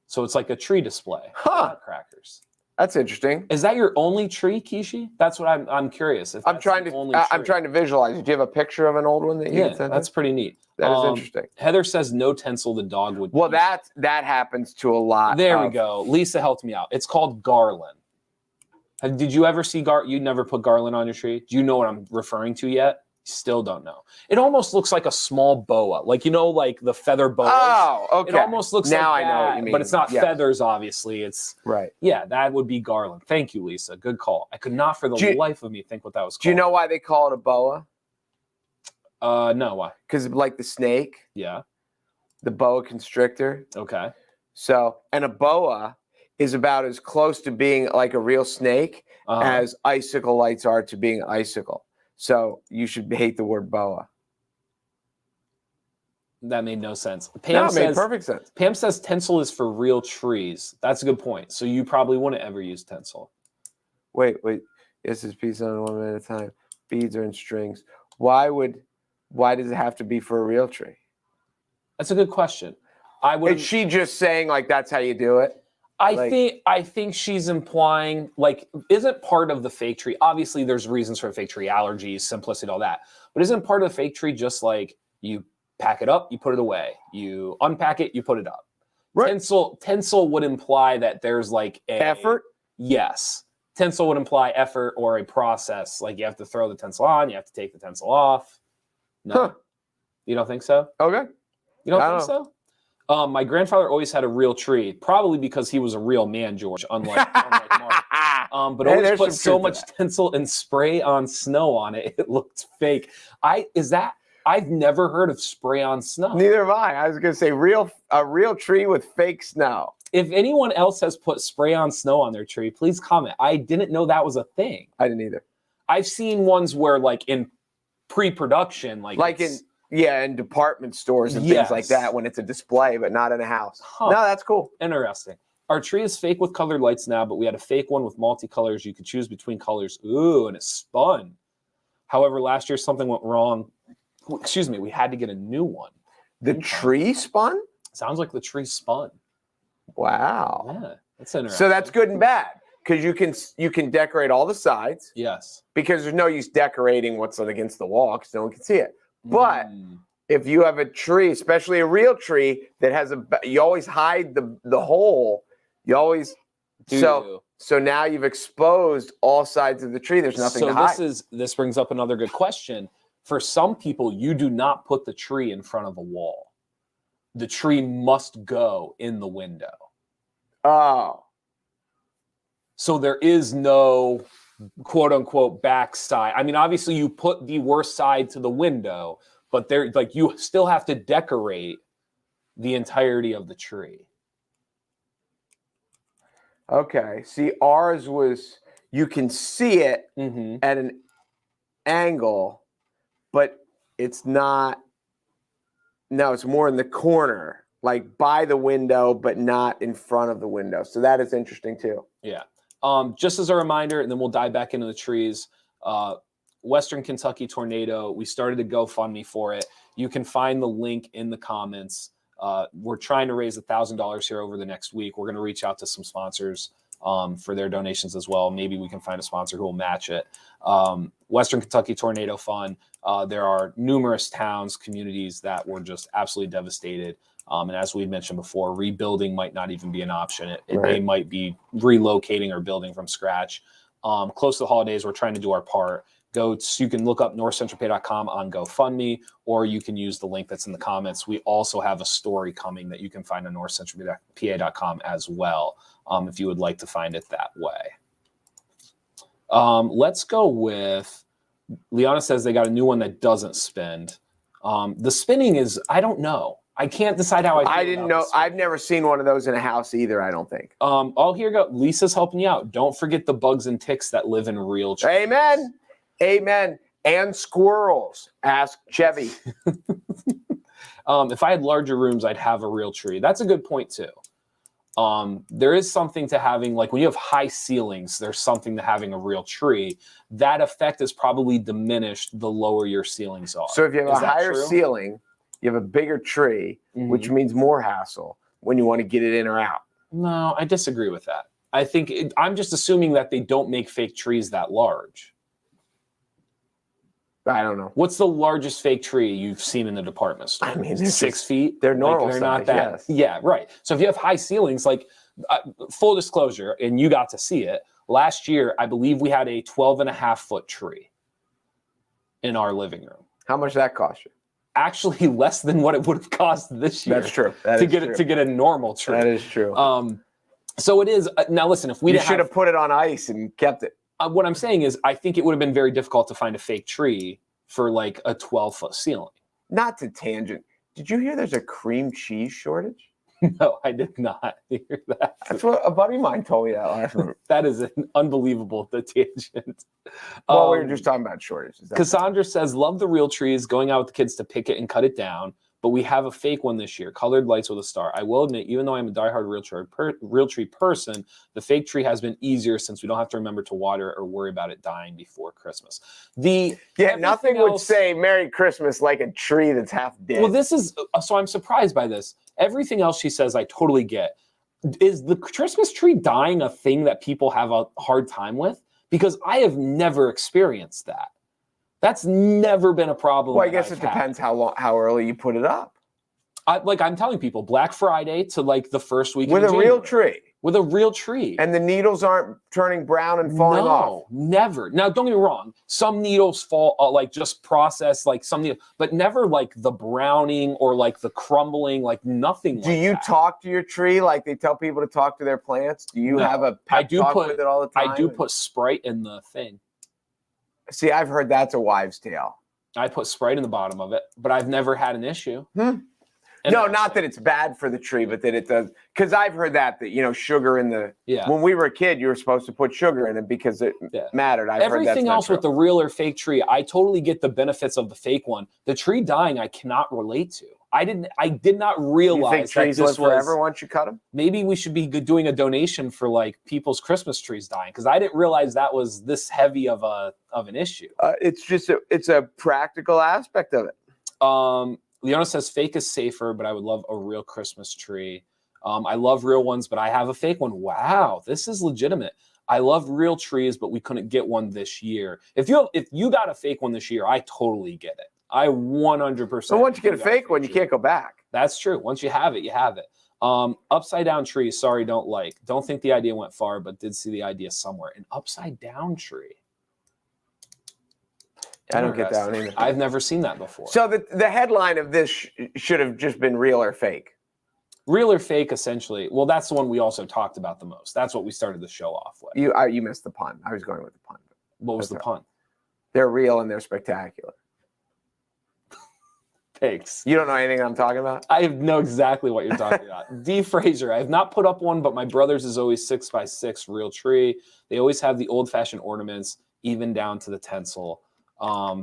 So it's like a tree display. Nutcrackers. That's interesting. Is that your only tree, Kishi? That's what I'm curious. I'm trying to visualize. Do you have a picture of an old one that you can send? That's pretty neat. That is interesting. Heather says no tinsel the dog would. Well, that happens to a lot. There we go. Lisa helped me out. It's called garland. Did you ever see you never put garland on your tree? Do you know what I'm referring to yet? Still don't know. It almost looks like a small boa, like like the feather boas. Oh, okay. It almost looks now like I know what you mean, but it's not feathers. Obviously, it's right. Yeah, that would be garland. Thank you, Lisa. Good call. I could not for the life of me think what that was called. Do you know why they call it a boa? No, why? Because like the snake. Yeah. The boa constrictor. Okay. So, and a boa is about as close to being like a real snake as icicle lights are to being an icicle. So you should hate the word boa. That made no sense. It made perfect sense. Pam says tinsel is for real trees. That's a good point. So you probably wouldn't ever use tinsel. Wait. This is pieces on 1 minute at a time. Beads are in strings. Why does it have to be for a real tree? That's a good question. Is she just saying like that's how you do it? I think she's implying like isn't part of the fake tree. Obviously, there's reasons for a fake tree, allergies, simplicity, all that. But isn't part of the fake tree just like you pack it up, you put it away, you unpack it, you put it up. Right. Tinsel would imply that there's like effort. Yes, tinsel would imply effort or a process. Like you have to throw the tinsel on, you have to take the tinsel off. No, you don't think so? Okay, you don't think so? My grandfather always had a real tree, probably because he was a real man, George, unlike Mark. But always put so much tinsel and spray on snow on it, it looked fake. I've never heard of spray on snow. Neither have I. I was going to say a real tree with fake snow. If anyone else has put spray on snow on their tree, please comment. I didn't know that was a thing. I didn't either. I've seen ones where like in pre-production, in department stores and things like that when it's a display, but not in a house. No, that's cool. Interesting. Our tree is fake with colored lights now, but we had a fake one with multicolors. You could choose between colors. Ooh, and it spun. However, last year something went wrong. Excuse me, we had to get a new one. The tree spun? Sounds like the tree spun. Wow. Yeah, that's interesting. So that's good and bad because you can decorate all the sides. Yes. Because there's no use decorating what's against the wall because no one can see it. But if you have a tree, especially a real tree that has you always hide the hole. You always so now you've exposed all sides of the tree. There's nothing to hide. This brings up another good question. For some people, you do not put the tree in front of a wall. The tree must go in the window. Oh. So there is no quote unquote backside. I mean, obviously you put the worst side to the window, but you still have to decorate the entirety of the tree. Okay. See, ours was you can see it at an angle, but it's not. No, it's more in the corner, like by the window, but not in front of the window. So that is interesting too. Yeah. Just as a reminder, and then we'll dive back into the trees. Western Kentucky tornado. We started a GoFundMe for it. You can find the link in the comments. We're trying to raise $1,000 here over the next week. We're going to reach out to some sponsors for their donations as well. Maybe we can find a sponsor who will match it. Western Kentucky Tornado Fund. There are numerous towns, communities that were just absolutely devastated. And as we mentioned before, rebuilding might not even be an option. They might be relocating or building from scratch. Close to the holidays, we're trying to do our part. You can look up NorthcentralPa.com on GoFundMe, or you can use the link that's in the comments. We also have a story coming that you can find on NorthcentralPa.com as well, if you would like to find it that way. Let's go with, Liana says they got a new one that doesn't spin. The spinning is, I don't know. I can't decide how I didn't know. I've never seen one of those in a house either, I don't think. Here you go. Lisa's helping you out. Don't forget the bugs and ticks that live in real trees. Amen. Amen. And squirrels. Ask Chevy. If I had larger rooms, I'd have a real tree. That's a good point too. There is something to having, like when you have high ceilings, there's something to having a real tree. That effect is probably diminished the lower your ceilings are. So if you have a higher ceiling, you have a bigger tree, which means more hassle when you want to get it in or out. No, I disagree with that. I think I'm just assuming that they don't make fake trees that large. I don't know. What's the largest fake tree you've seen in the department store? I mean, 6 feet. They're normal. They're size, not that. Yes. Yeah, right. So if you have high ceilings, like full disclosure, and you got to see it last year, I believe we had a 12.5-foot tree in our living room. How much did that cost you? Actually, less than what it would have cost this year. That's true. To get a normal tree. That is true. So it is now. Listen, if we should have put it on ice and kept it. What I'm saying is, I think it would have been very difficult to find a fake tree for like a 12-foot ceiling. Not to tangent. Did you hear there's a cream cheese shortage? No, I did not hear that. That's what a buddy of mine told me that last week. That is an unbelievable tangent. Well, we were just talking about shortages. Cassandra says, love the real trees, going out with the kids to pick it and cut it down. But we have a fake one this year, colored lights with a star. I will admit, even though I'm a diehard real tree person, the fake tree has been easier since we don't have to remember to water or worry about it dying before Christmas. Nothing would say Merry Christmas like a tree that's half dead. Well, so I'm surprised by this. Everything else she says, I totally get. Is the Christmas tree dying a thing that people have a hard time with? Because I have never experienced that. That's never been a problem. Well, I guess it depends how early you put it up. I'm telling people, Black Friday to like the first week with a real tree. With a real tree. And the needles aren't turning brown and falling off. No, never. Now, don't get me wrong. Some needles fall, just process, like some needles, but never like the browning or like the crumbling, like nothing. Do you talk to your tree like they tell people to talk to their plants? Do you have a pep talk with it all the time? I do put Sprite in the thing. See, I've heard that's a wives' tale. I put Sprite in the bottom of it, but I've never had an issue. No, not that it's bad for the tree, but that it does. Because I've heard that sugar in the. Yeah. When we were a kid, you were supposed to put sugar in it because it mattered. Everything else with the real or fake tree, I totally get the benefits of the fake one. The tree dying, I cannot relate to. I did not realize You think trees that live this was forever once you cut them? maybe we should be doing a donation for like people's Christmas trees dying, because I didn't realize that was this heavy of an issue. It's a practical aspect of it. Leona says fake is safer, but I would love a real Christmas tree. I love real ones, but I have a fake one. Wow, this is legitimate. I love real trees, but we couldn't get one this year. If you got a fake one this year, I totally get it. I 100%. So once you get a fake one, you can't go back. That's true. Once you have it, you have it. Upside down tree. Sorry, don't like. Don't think the idea went far, but did see the idea somewhere. An upside down tree. I don't get that one either. I've never seen that before. So the headline of this should have just been real or fake. Real or fake, essentially. Well, that's the one we also talked about the most. That's what we started the show off with. You missed the pun. I was going with the pun. What was the pun? They're real and they're spectacular. Thanks. You don't know anything I'm talking about? I know exactly what you're talking about. D. Fraser, I have not put up one, but my brother's is always 6x6 real tree. They always have the old-fashioned ornaments, even down to the tinsel.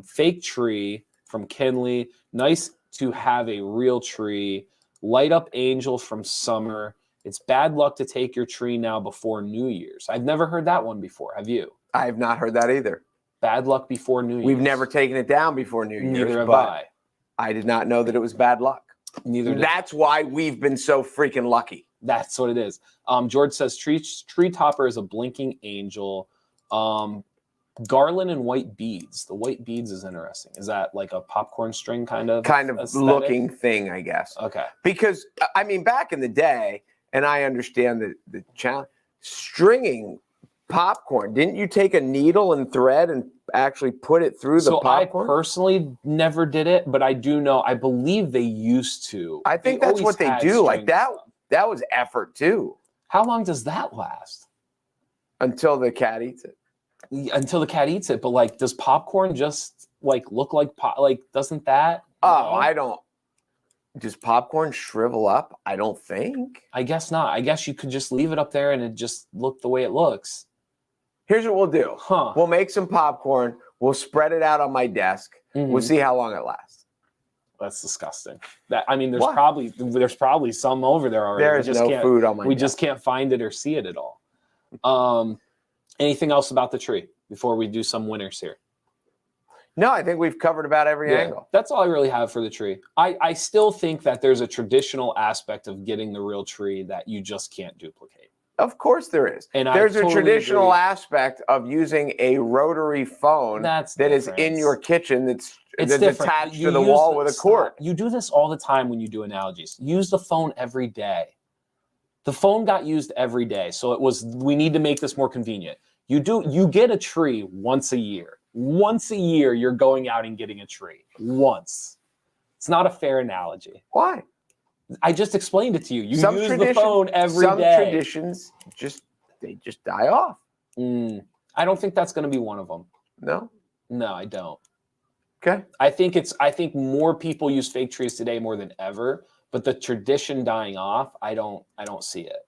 Fake tree from Kinley. Nice to have a real tree. Light up angel from summer. It's bad luck to take your tree now before New Year's. I've never heard that one before. Have you? I have not heard that either. Bad luck before New Year's. We've never taken it down before New Year's. Neither have I. I did not know that it was bad luck. Neither did That's why we've been so freaking lucky. That's what it is. George says tree topper is a blinking angel. Garland and white beads. The white beads is interesting. Is that like a popcorn string kind of aesthetic? Looking thing, I guess. Okay. Because I mean, back in the day, and I understand the challenge, stringing popcorn. Didn't you take a needle and thread and actually put it through the popcorn? I personally never did it, but I do know. I believe they used to. I think that's what they do. Like that. That was effort too. How long does that last? Until the cat eats it. Until the cat eats it. But like, does popcorn just like look like doesn't that? Oh, I don't. Does popcorn shrivel up? I don't think. I guess not. I guess you could just leave it up there and it just look the way it looks. Here's what we'll do. Huh. We'll make some popcorn. We'll spread it out on my desk. Mm-hmm. We'll see how long it lasts. That's disgusting. There's probably some over there already. There's no food on my desk. We just can't find it or see it at all. Anything else about the tree before we do some winners here? No, I think we've covered about every angle. That's all I really have for the tree. I still think that there's a traditional aspect of getting the real tree that you just can't duplicate. Of course there is. And there's a traditional aspect of using a rotary phone that is in your kitchen that's attached to the wall with a cord. You do this all the time when you do analogies. Use the phone every day. The phone got used every day. So we need to make this more convenient. You get a tree once a year. Once a year, you're going out and getting a tree. Once. It's not a fair analogy. Why? I just explained it to you. You use the phone every day. Some traditions just die off. I don't think that's going to be one of them. No? No, I don't. Okay. I think more people use fake trees today more than ever, but the tradition dying off, I don't see it.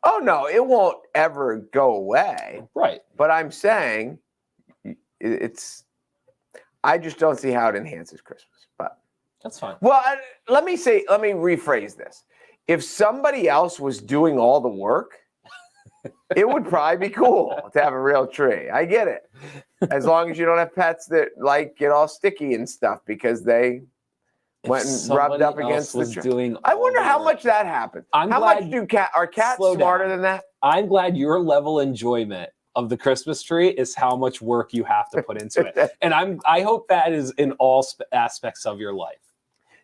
Oh no, it won't ever go away. Right. But I'm saying I just don't see how it enhances Christmas. But that's fine. Well, let me rephrase this. If somebody else was doing all the work, it would probably be cool to have a real tree. I get it. As long as you don't have pets that like get all sticky and stuff because they went and rubbed up against the tree. I wonder how much that happens. How much are cats smarter than that? I'm glad your level enjoyment of the Christmas tree is how much work you have to put into it. And I hope that is in all aspects of your life.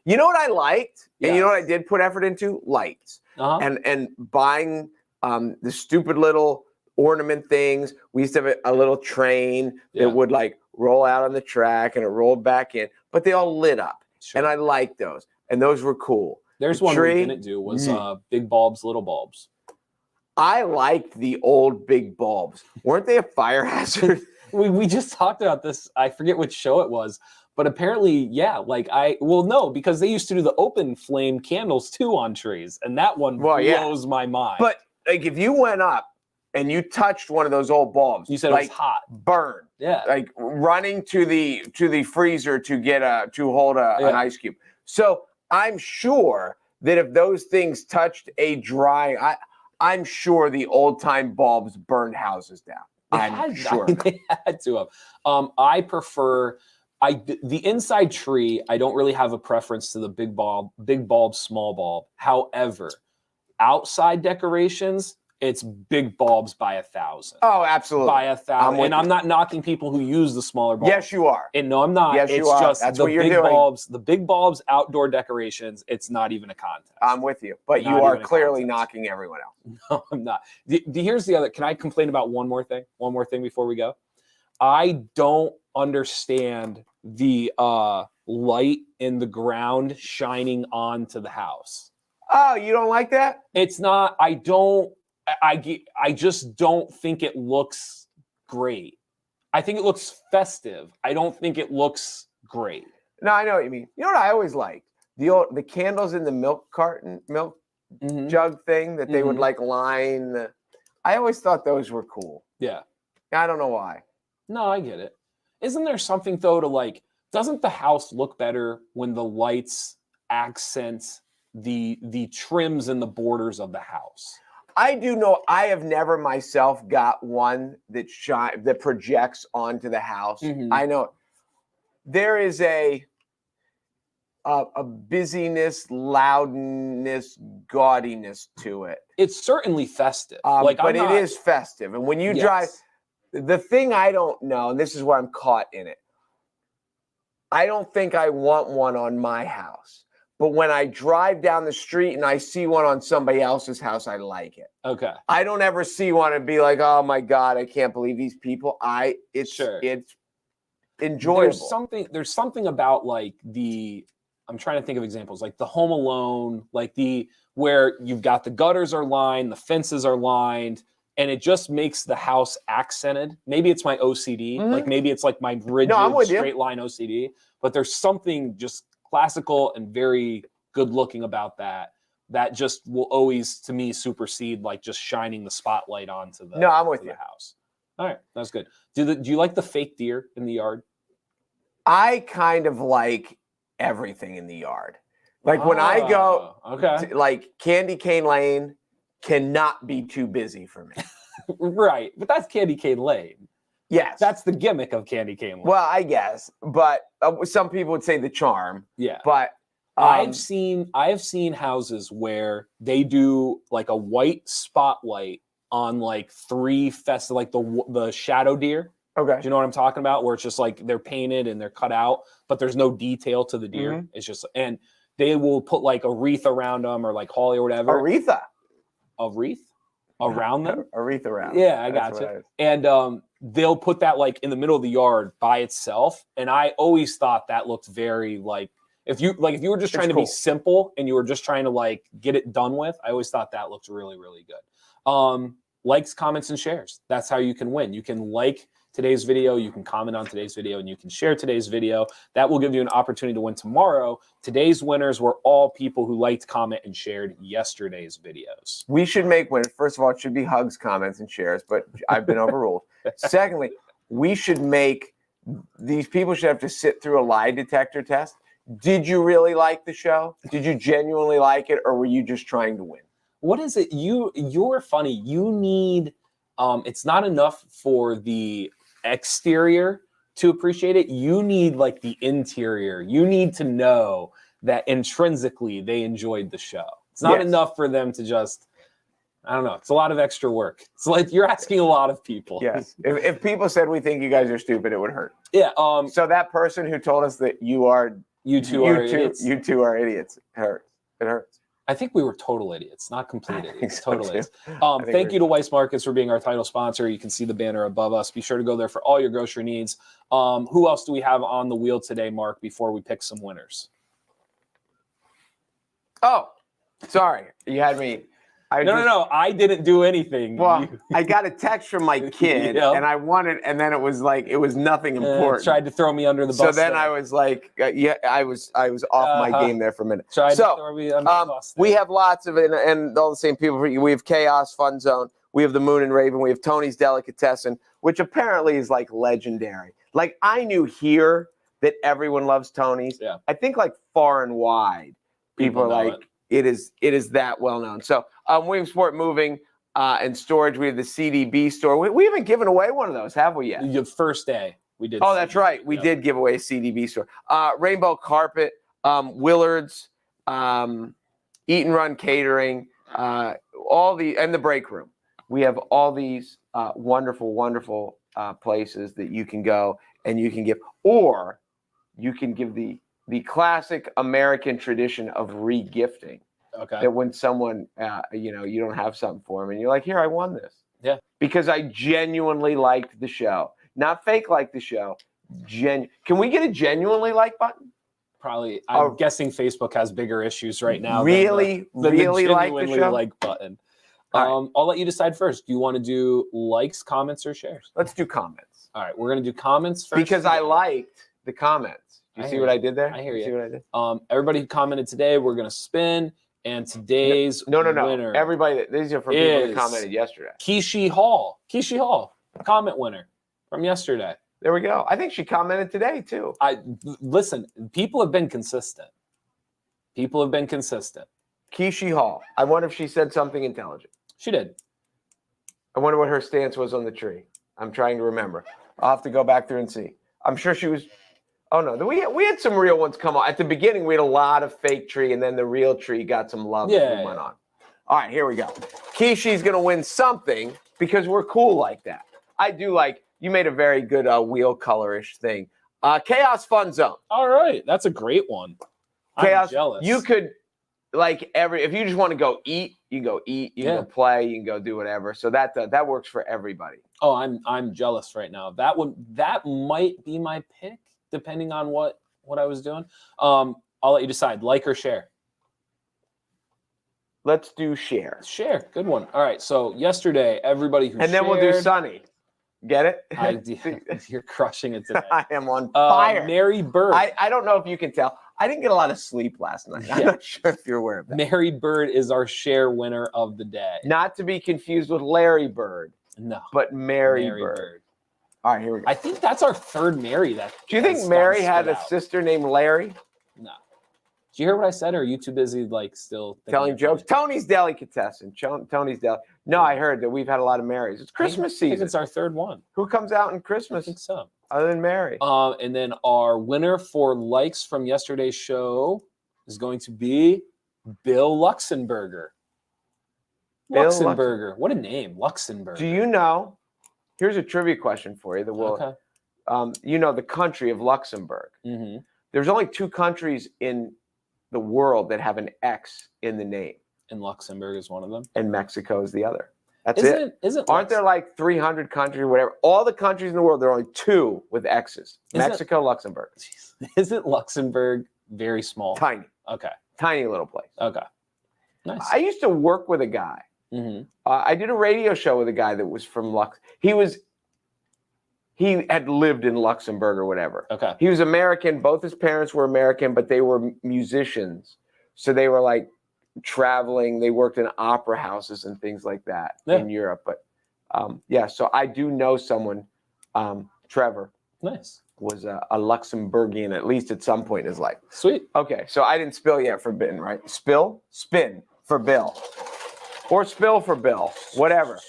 You know what I liked? And you know what I did put effort into? Lights. Uh-huh. And buying the stupid little ornament things. We used to have a little train that would like roll out on the track and it rolled back in, but they all lit up. Sure. And I liked those. And those were cool. There's one we didn't do was big bulbs, little bulbs. I liked the old big bulbs. Weren't they a fire hazard? we just talked about this. I forget which show it was. But apparently, no, because they used to do the open flame candles too on trees. And that one blows my mind. But like if you went up and you touched one of those old bulbs, You said like, it was hot. burn. Yeah. Like running to the freezer to hold an ice cube. So I'm sure that if those things touched a dry, I'm sure the old time bulbs burned houses down. I'm sure they had to have. I prefer the inside tree. I don't really have a preference to the big bulb, small bulb. However, outside decorations, it's big bulbs by 1,000. Oh, absolutely. By 1,000. And I'm not knocking people who use the smaller bulbs. Yes, you are. And no, I'm not. Yes, it's you are. just That's the what you're big doing. bulbs, the big bulbs, outdoor decorations. It's not even a contest. I'm with you. But Not you are even a clearly contest. knocking everyone else. No, I'm not. Here's the other. Can I complain about one more thing? One more thing before we go. I don't understand the light in the ground shining onto the house. Oh, you don't like that? It's not. I just don't think it looks great. I think it looks festive. I don't think it looks great. No, I know what you mean. You know what I always liked? The candles in the milk jug thing that they would like line. I always thought those were cool. Yeah. I don't know why. No, I get it. Isn't there something though to like, doesn't the house look better when the lights accent the trims and the borders of the house? I do know I have never myself got one that projects onto the house. I know there is a busyness, loudness, gaudiness to it. It's certainly festive. But it is festive. And when you drive, the thing I don't know, and this is where I'm caught in it, I don't think I want one on my house. But when I drive down the street and I see one on somebody else's house, I like it. Okay. I don't ever see one and be like, oh my God, I can't believe these people. It's enjoyable. There's something about like I'm trying to think of examples, like the Home Alone, like where you've got the gutters are lined, the fences are lined, and it just makes the house accented. Maybe it's my OCD, like maybe it's like my rigid straight line OCD, but there's something just classical and very good looking about that just will always, to me, supersede like just shining the spotlight onto the I'm with you. House. All right, that's good. Do you like the fake deer in the yard? I kind of like everything in the yard. Like when I go to, like Candy Cane Lane cannot be too busy for me. Right, but that's Candy Cane Lane. Yes. That's the gimmick of Candy Cane Lane. Well, I guess, but some people would say the charm. Yeah. But I have seen houses where they do like a white spotlight on like like the shadow deer. Okay. Do you know what I'm talking about? Where it's just like they're painted and they're cut out, but there's no detail to the deer. It's just, and they will put like a wreath around them or like holly or whatever. A wreath around them? A wreath around. Yeah, I got you. And they'll put that like in the middle of the yard by itself. And I always thought that looked very like, if you were just trying to be simple and you were just trying to like get it done with, I always thought that looked really, really good. Likes, comments, and shares. That's how you can win. You can like today's video, you can comment on today's video, and you can share today's video. That will give you an opportunity to win tomorrow. Today's winners were all people who liked, comment, and shared yesterday's videos. We should make winners. First of all, it should be hugs, comments, and shares, but I've been overruled. Secondly, we should make these people should have to sit through a lie detector test. Did you really like the show? Did you genuinely like it, or were you just trying to win? What is it? You're funny. You need it's not enough for the exterior to appreciate it. You need like the interior. You need to know that intrinsically they enjoyed the show. It's not enough for them to just, I don't know. It's a lot of extra work. It's like you're asking a lot of people. Yes. If people said we think you guys are stupid, it would hurt. Yeah. So that person who told us that you two are idiots. It hurts. It hurts. I think we were total idiots, not complete idiots. Total idiots. Thank you to Weiss Markets for being our title sponsor. You can see the banner above us. Be sure to go there for all your grocery needs. Who else do we have on the wheel today, Mark, before we pick some winners? Oh, sorry. You had me. No. I didn't do anything. Well, I got a text from my kid, and I wanted, and then it was like it was nothing important. Tried to throw me under the bus. So then I was like, I was off my game there for a minute. Tried to throw me under the bus. We have lots of and all the same people. We have Chaos Fun Zone. We have the Moon and Raven. We have Tony's Delicatessen, which apparently is like legendary. Like I knew here that everyone loves Tony's. Yeah. I think like far and wide, people are know like, it is that well known. So Williamsport Moving and Storage. We have the CDB store. We haven't given away one of those, have we yet? The first day we did. Oh, that's right. We did give away a CDB store. Rainbow Carpet, Willard's, Eat and Run Catering, and the Break Room. We have all these wonderful, wonderful places that you can go and you can give, or you can give the classic American tradition of re-gifting. Okay. That when someone, you don't have something for them and you're like, here, I won this. Yeah. Because I genuinely liked the show. Not fake like the show. Can we get a genuinely like button? Probably. I'm guessing Facebook has bigger issues right now. Really than like the genuinely show? like button. All right. I'll let you decide first. Do you want to do likes, comments, or shares? Let's do comments. All right, we're gonna do comments first. Because I liked the comments. Do you see what I did there? I hear you. See what I did? Everybody who commented today, we're gonna spin, and today's winner. Everybody, these are from people that commented yesterday. Kishi Hall, comment winner from yesterday. There we go. I think she commented today too. Listen. People have been consistent. Kishi Hall. I wonder if she said something intelligent. She did. I wonder what her stance was on the tree. I'm trying to remember. I'll have to go back through and see. I'm sure she was. Oh no, we had some real ones come on. At the beginning, we had a lot of fake tree, and then the real tree got some love as we went on. All right, here we go. Kishi's gonna win something because we're cool like that. I do like. You made a very good wheel colorish thing. Chaos Fun Zone. All right, that's a great one. Chaos. I'm jealous. You could if you just want to go eat, you can go eat. You can go play. You can go do whatever. So that works for everybody. Oh, I'm jealous right now. That might be my pick, depending on what I was doing. I'll let you decide. Like or share. Let's do share. Share, good one. All right. So yesterday, everybody who and then we'll do Sunny. Get it? You're crushing it today. I am on fire. Mary Bird. I don't know if you can tell. I didn't get a lot of sleep last night. I'm not sure if you're aware of that. Mary Bird is our share winner of the day. Not to be confused with Larry Bird. No. But Mary Bird. All right, here we go. I think that's our third Mary. Do you think Mary had a sister named Larry? No. Did you hear what I said, or are you too busy, still telling jokes? Tony's Delicatessen. Tony's Deli. No, I heard that we've had a lot of Marys. It's Christmas season. I think it's our third one. Who comes out in Christmas? I think so. Other than Mary. And then our winner for likes from yesterday's show is going to be Bill Luxemburger. Luxemburger. What a name, Luxemburger. Do you know? Here's a trivia question for you. The country of Luxembourg. Mm-hmm. There's only 2 countries in the world that have an X in the name. And Luxembourg is one of them. And Mexico is the other. That's it. Aren't there like 300 countries or whatever? All the countries in the world, there are only 2 with X's. Mexico, Luxembourg. Isn't Luxembourg very small? Tiny. Okay. Tiny little place. Okay. Nice. I used to work with a guy. Mm-hmm. I did a radio show with a guy that was from He had lived in Luxembourg or whatever. Okay. He was American. Both his parents were American, but they were musicians. So they were like traveling. They worked in opera houses and things like that in Europe. But so I do know someone, Trevor. Nice. Was a Luxembourgian, at least at some point in his life. Sweet. Okay, so I didn't spill yet for Ben, right? Spin for Bill. Or spill for Bill, whatever.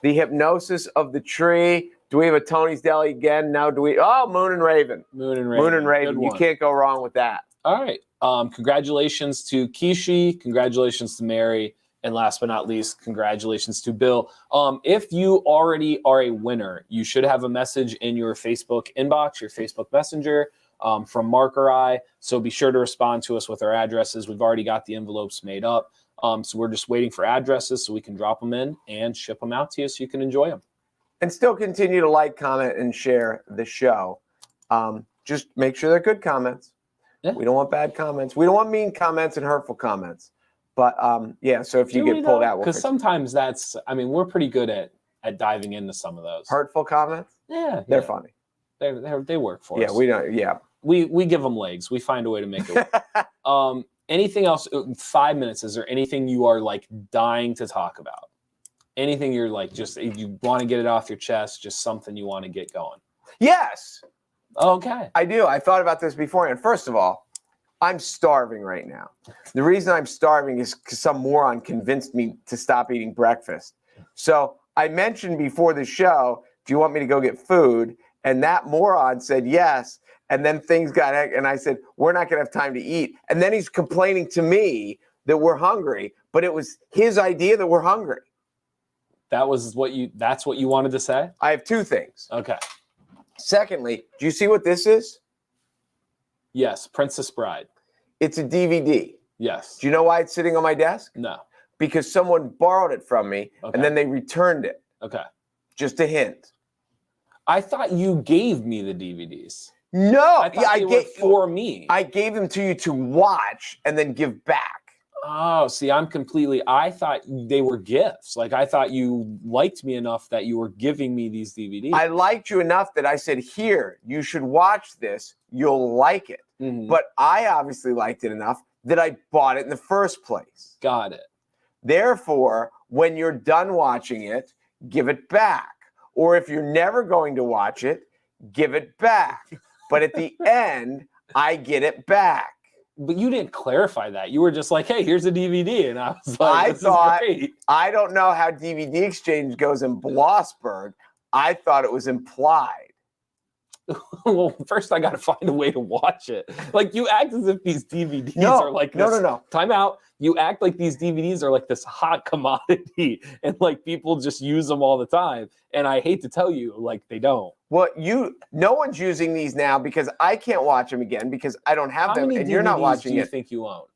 The hypnosis of the tree. Do we have a Tony's Deli again? Now do we? Oh, Moon and Raven. Moon and Raven. Moon and Raven. You can't go wrong with that. All right. Congratulations to Kishi. Congratulations to Mary. And last but not least, congratulations to Bill. If you already are a winner, you should have a message in your Facebook inbox, your Facebook Messenger from Mark or I. So be sure to respond to us with our addresses. We've already got the envelopes made up. So we're just waiting for addresses so we can drop them in and ship them out to you so you can enjoy them. And still continue to like, comment, and share the show. Just make sure they're good comments. Yeah. We don't want bad comments. We don't want mean comments and hurtful comments. But so if you get pulled out, because sometimes we're pretty good at diving into some of those hurtful comments. Yeah, they're funny. They work for us. Yeah, we don't. Yeah, we give them legs. We find a way to make it work. Anything else? 5 minutes. Is there anything you are dying to talk about? Anything you're like, just you want to get it off your chest, just something you want to get going. Yes, Okay. I do. I thought about this beforehand. First of all, I'm starving right now. The reason I'm starving is because some moron convinced me to stop eating breakfast. So I mentioned before the show, do you want me to go get food? And that moron said yes. And then things got, and I said, we're not going to have time to eat. And then he's complaining to me that we're hungry, but it was his idea that we're hungry. That's what you wanted to say? I have two things. Okay. Secondly, do you see what this is? Yes, Princess Bride. It's a DVD. Yes. Do you know why it's sitting on my desk? No. Because someone borrowed it from me and then they returned it. Okay. Just a hint. I thought you gave me the DVDs. No, I thought they were for me. I gave them to you to watch and then give back. Oh, see, I thought they were gifts. Like, I thought you liked me enough that you were giving me these DVDs. I liked you enough that I said, here, you should watch this. You'll like it. Mhm. But I obviously liked it enough that I bought it in the first place. Got it. Therefore, when you're done watching it, give it back. Or if you're never going to watch it, give it back. But at the end, I get it back. But you didn't clarify that. You were just like, hey, here's a DVD. And I was like, this is great. I don't know how DVD exchange goes in Blossburg. I thought it was implied. Well, first I got to find a way to watch it. Like, you act as if these DVDs are like this. No. Time out. You act like these DVDs are like this hot commodity and like people just use them all the time. And I hate to tell you, like, they don't. Well, no one's using these now because I can't watch them again because I don't have them, and you're not watching do you it. think you own?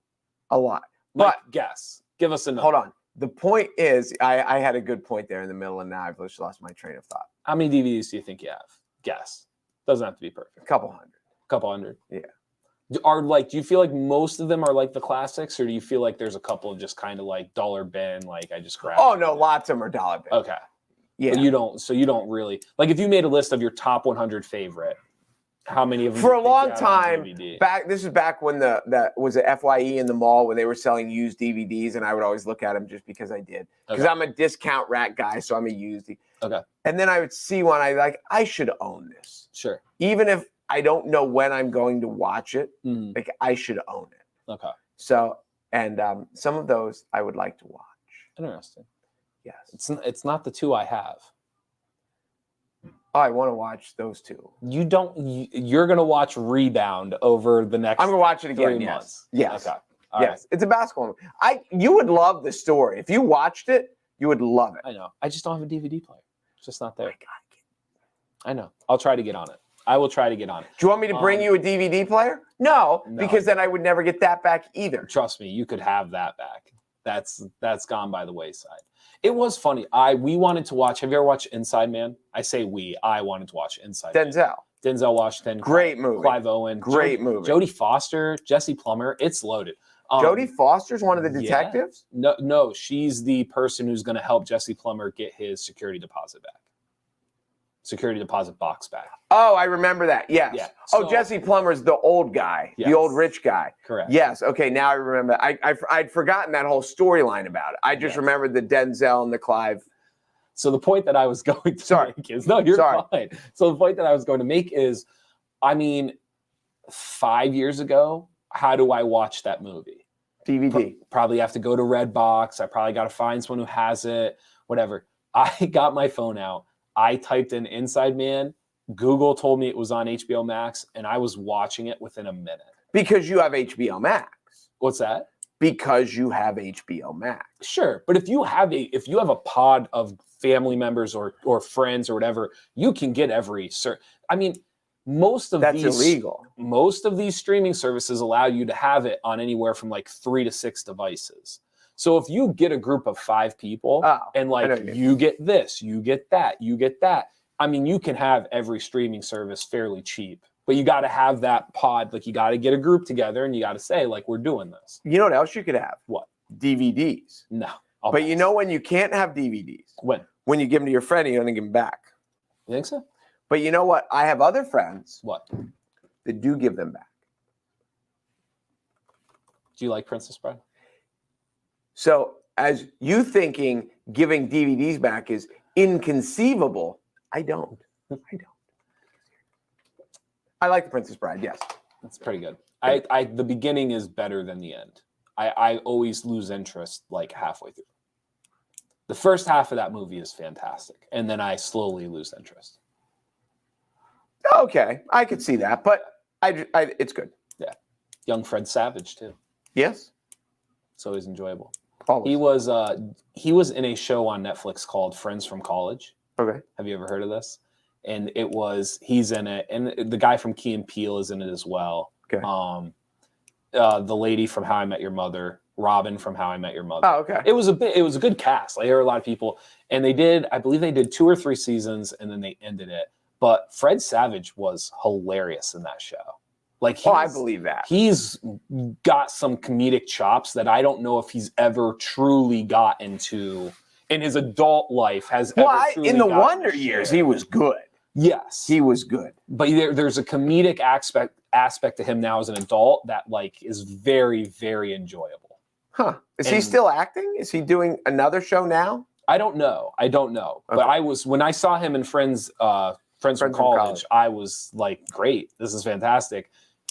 A lot. Like, But guess. Give us a number. hold on. The point is, I had a good point there in the middle, and now I've just lost my train of thought. How many DVDs do you think you have? Guess. Doesn't have to be perfect. A couple hundred. Couple hundred. Yeah. Do you feel like most of them are like the classics, or do you feel like there's a couple of just kind of like dollar bin, like I just grabbed? Oh no, lots of them are dollar bin. Okay. Yeah. But you don't really like, if you made a list of your top 100 favorite, how many of them? For a do you think long you had on time, DVD? this is back when that was a FYE in the mall when they were selling used DVDs, and I would always look at them just because I did. Because Okay. I'm a discount rat guy, so I'm a used. Okay. And then I would see one, I should own this. Sure. Even if I don't know when I'm going to watch it, Mhm. like I should own it. Okay. So, and some of those I would like to watch. Interesting. Yes. It's not the two I have. Oh, I want to watch those two. You're gonna watch Rebound over the next. I'm gonna watch it again. 3 Yes. months. Yes. Okay. All yes. right. It's a basketball movie. You would love the story. If you watched it, you would love it. I know. I just don't have a DVD player. It's just not there. I gotta get I know. I'll try to get on it. I will try to get on it. Do you want me to bring you a DVD player? No, No, because then I would never get that back either. Trust me, you could have that back. That's gone by the wayside. It was funny. We wanted to watch. Have you ever watched Inside Man? I say we. I wanted to watch Inside Man. Denzel. Denzel Washington. Great movie. Clive Owen. Great movie. Jodie Foster, Jesse Plummer. It's loaded. Jodie Foster's one of the yeah. detectives? No, she's the person who's going to help Jesse Plummer get his security deposit back. Security deposit box back. Oh, I remember that. Yes. Yeah. So, Jesse Plummer's the old guy, Yes. the old rich guy. Correct. Yes. Okay. Now I remember. I'd forgotten that whole storyline about it. I just Yes. remembered the Denzel and the Clive. So the point that I was going to make is, no, you're fine. So the point that I was going to make is, 5 years ago, how do I watch that movie? DVD. Probably have to go to Redbox. I probably got to find someone who has it, whatever. I got my phone out. I typed in Inside Man. Google told me it was on HBO Max, and I was watching it within a minute. Because you have HBO Max. What's that? Because you have HBO Max. Sure, but if you have a pod of family members or friends or whatever, you can get every. Most of That's these illegal. Most of these streaming services allow you to have it on anywhere from like 3 to 6 devices. So if you get a group of 5 people and you get this, you get that, you get that. You can have every streaming service fairly cheap, but you got to have that pod. Like, you got to get a group together and you got to say, like, we're doing this. You know what else you could have? What? DVDs. No. But you know when you can't have DVDs? When you give them to your friend and you don't give them back. You think so? But you know what? I have other friends that do give them back. Do you like Princess Bride? So as you thinking giving DVDs back is inconceivable, I don't. I like The Princess Bride, yes. That's pretty good. The beginning is better than the end. I always lose interest like halfway through. The first half of that movie is fantastic, and then I slowly lose interest. Okay, I could see that, but it's good. Yeah, young Fred Savage too. Yes, it's always enjoyable. Always. He was in a show on Netflix called Friends from College. Okay, have you ever heard of this? And he's in it, and the guy from Key and Peele is in it as well. Okay. The lady from How I Met Your Mother, Robin from How I Met Your Mother. Oh, okay. It was a good cast. Like, there were a lot of people, and I believe they did 2 or 3 seasons, and then they ended it. But Fred Savage was hilarious in that show. Like, I believe that. He's got some comedic chops that I don't know if he's ever truly got into in his adult life. In the Wonder Years, he was good. Yes, he was good. But there's a comedic aspect to him now as an adult that like is very, very enjoyable. Huh? Is he still acting? Is he doing another show now? I don't know. Okay. But when I saw him in Friends from College, I was like, great, this is fantastic.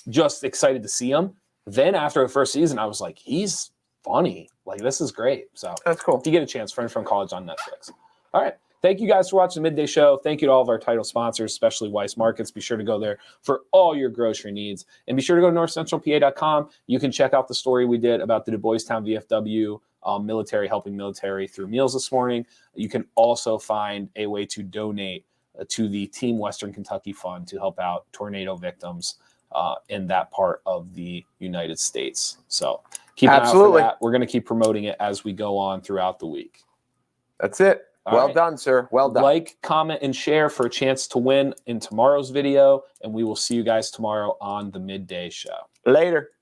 Just excited to see him. Then after the first season, I was like, he's funny. Like, this is great. So that's cool. If you get a chance, Friends from College on Netflix. All right. Thank you guys for watching the Midday Show. Thank you to all of our title sponsors, especially Weiss Markets. Be sure to go there for all your grocery needs. And be sure to go to NorthcentralPa.com. You can check out the story we did about the Du Bois Town VFW military helping military through meals this morning. You can also find a way to donate to the Team Western Kentucky Fund to help out tornado victims in that part of the United States. So keep an eye out for that. We're going to keep promoting it as we go on throughout the week. That's it. Well done, sir. Well done. Like, comment, and share for a chance to win in tomorrow's video. And we will see you guys tomorrow on the Midday Show. Later.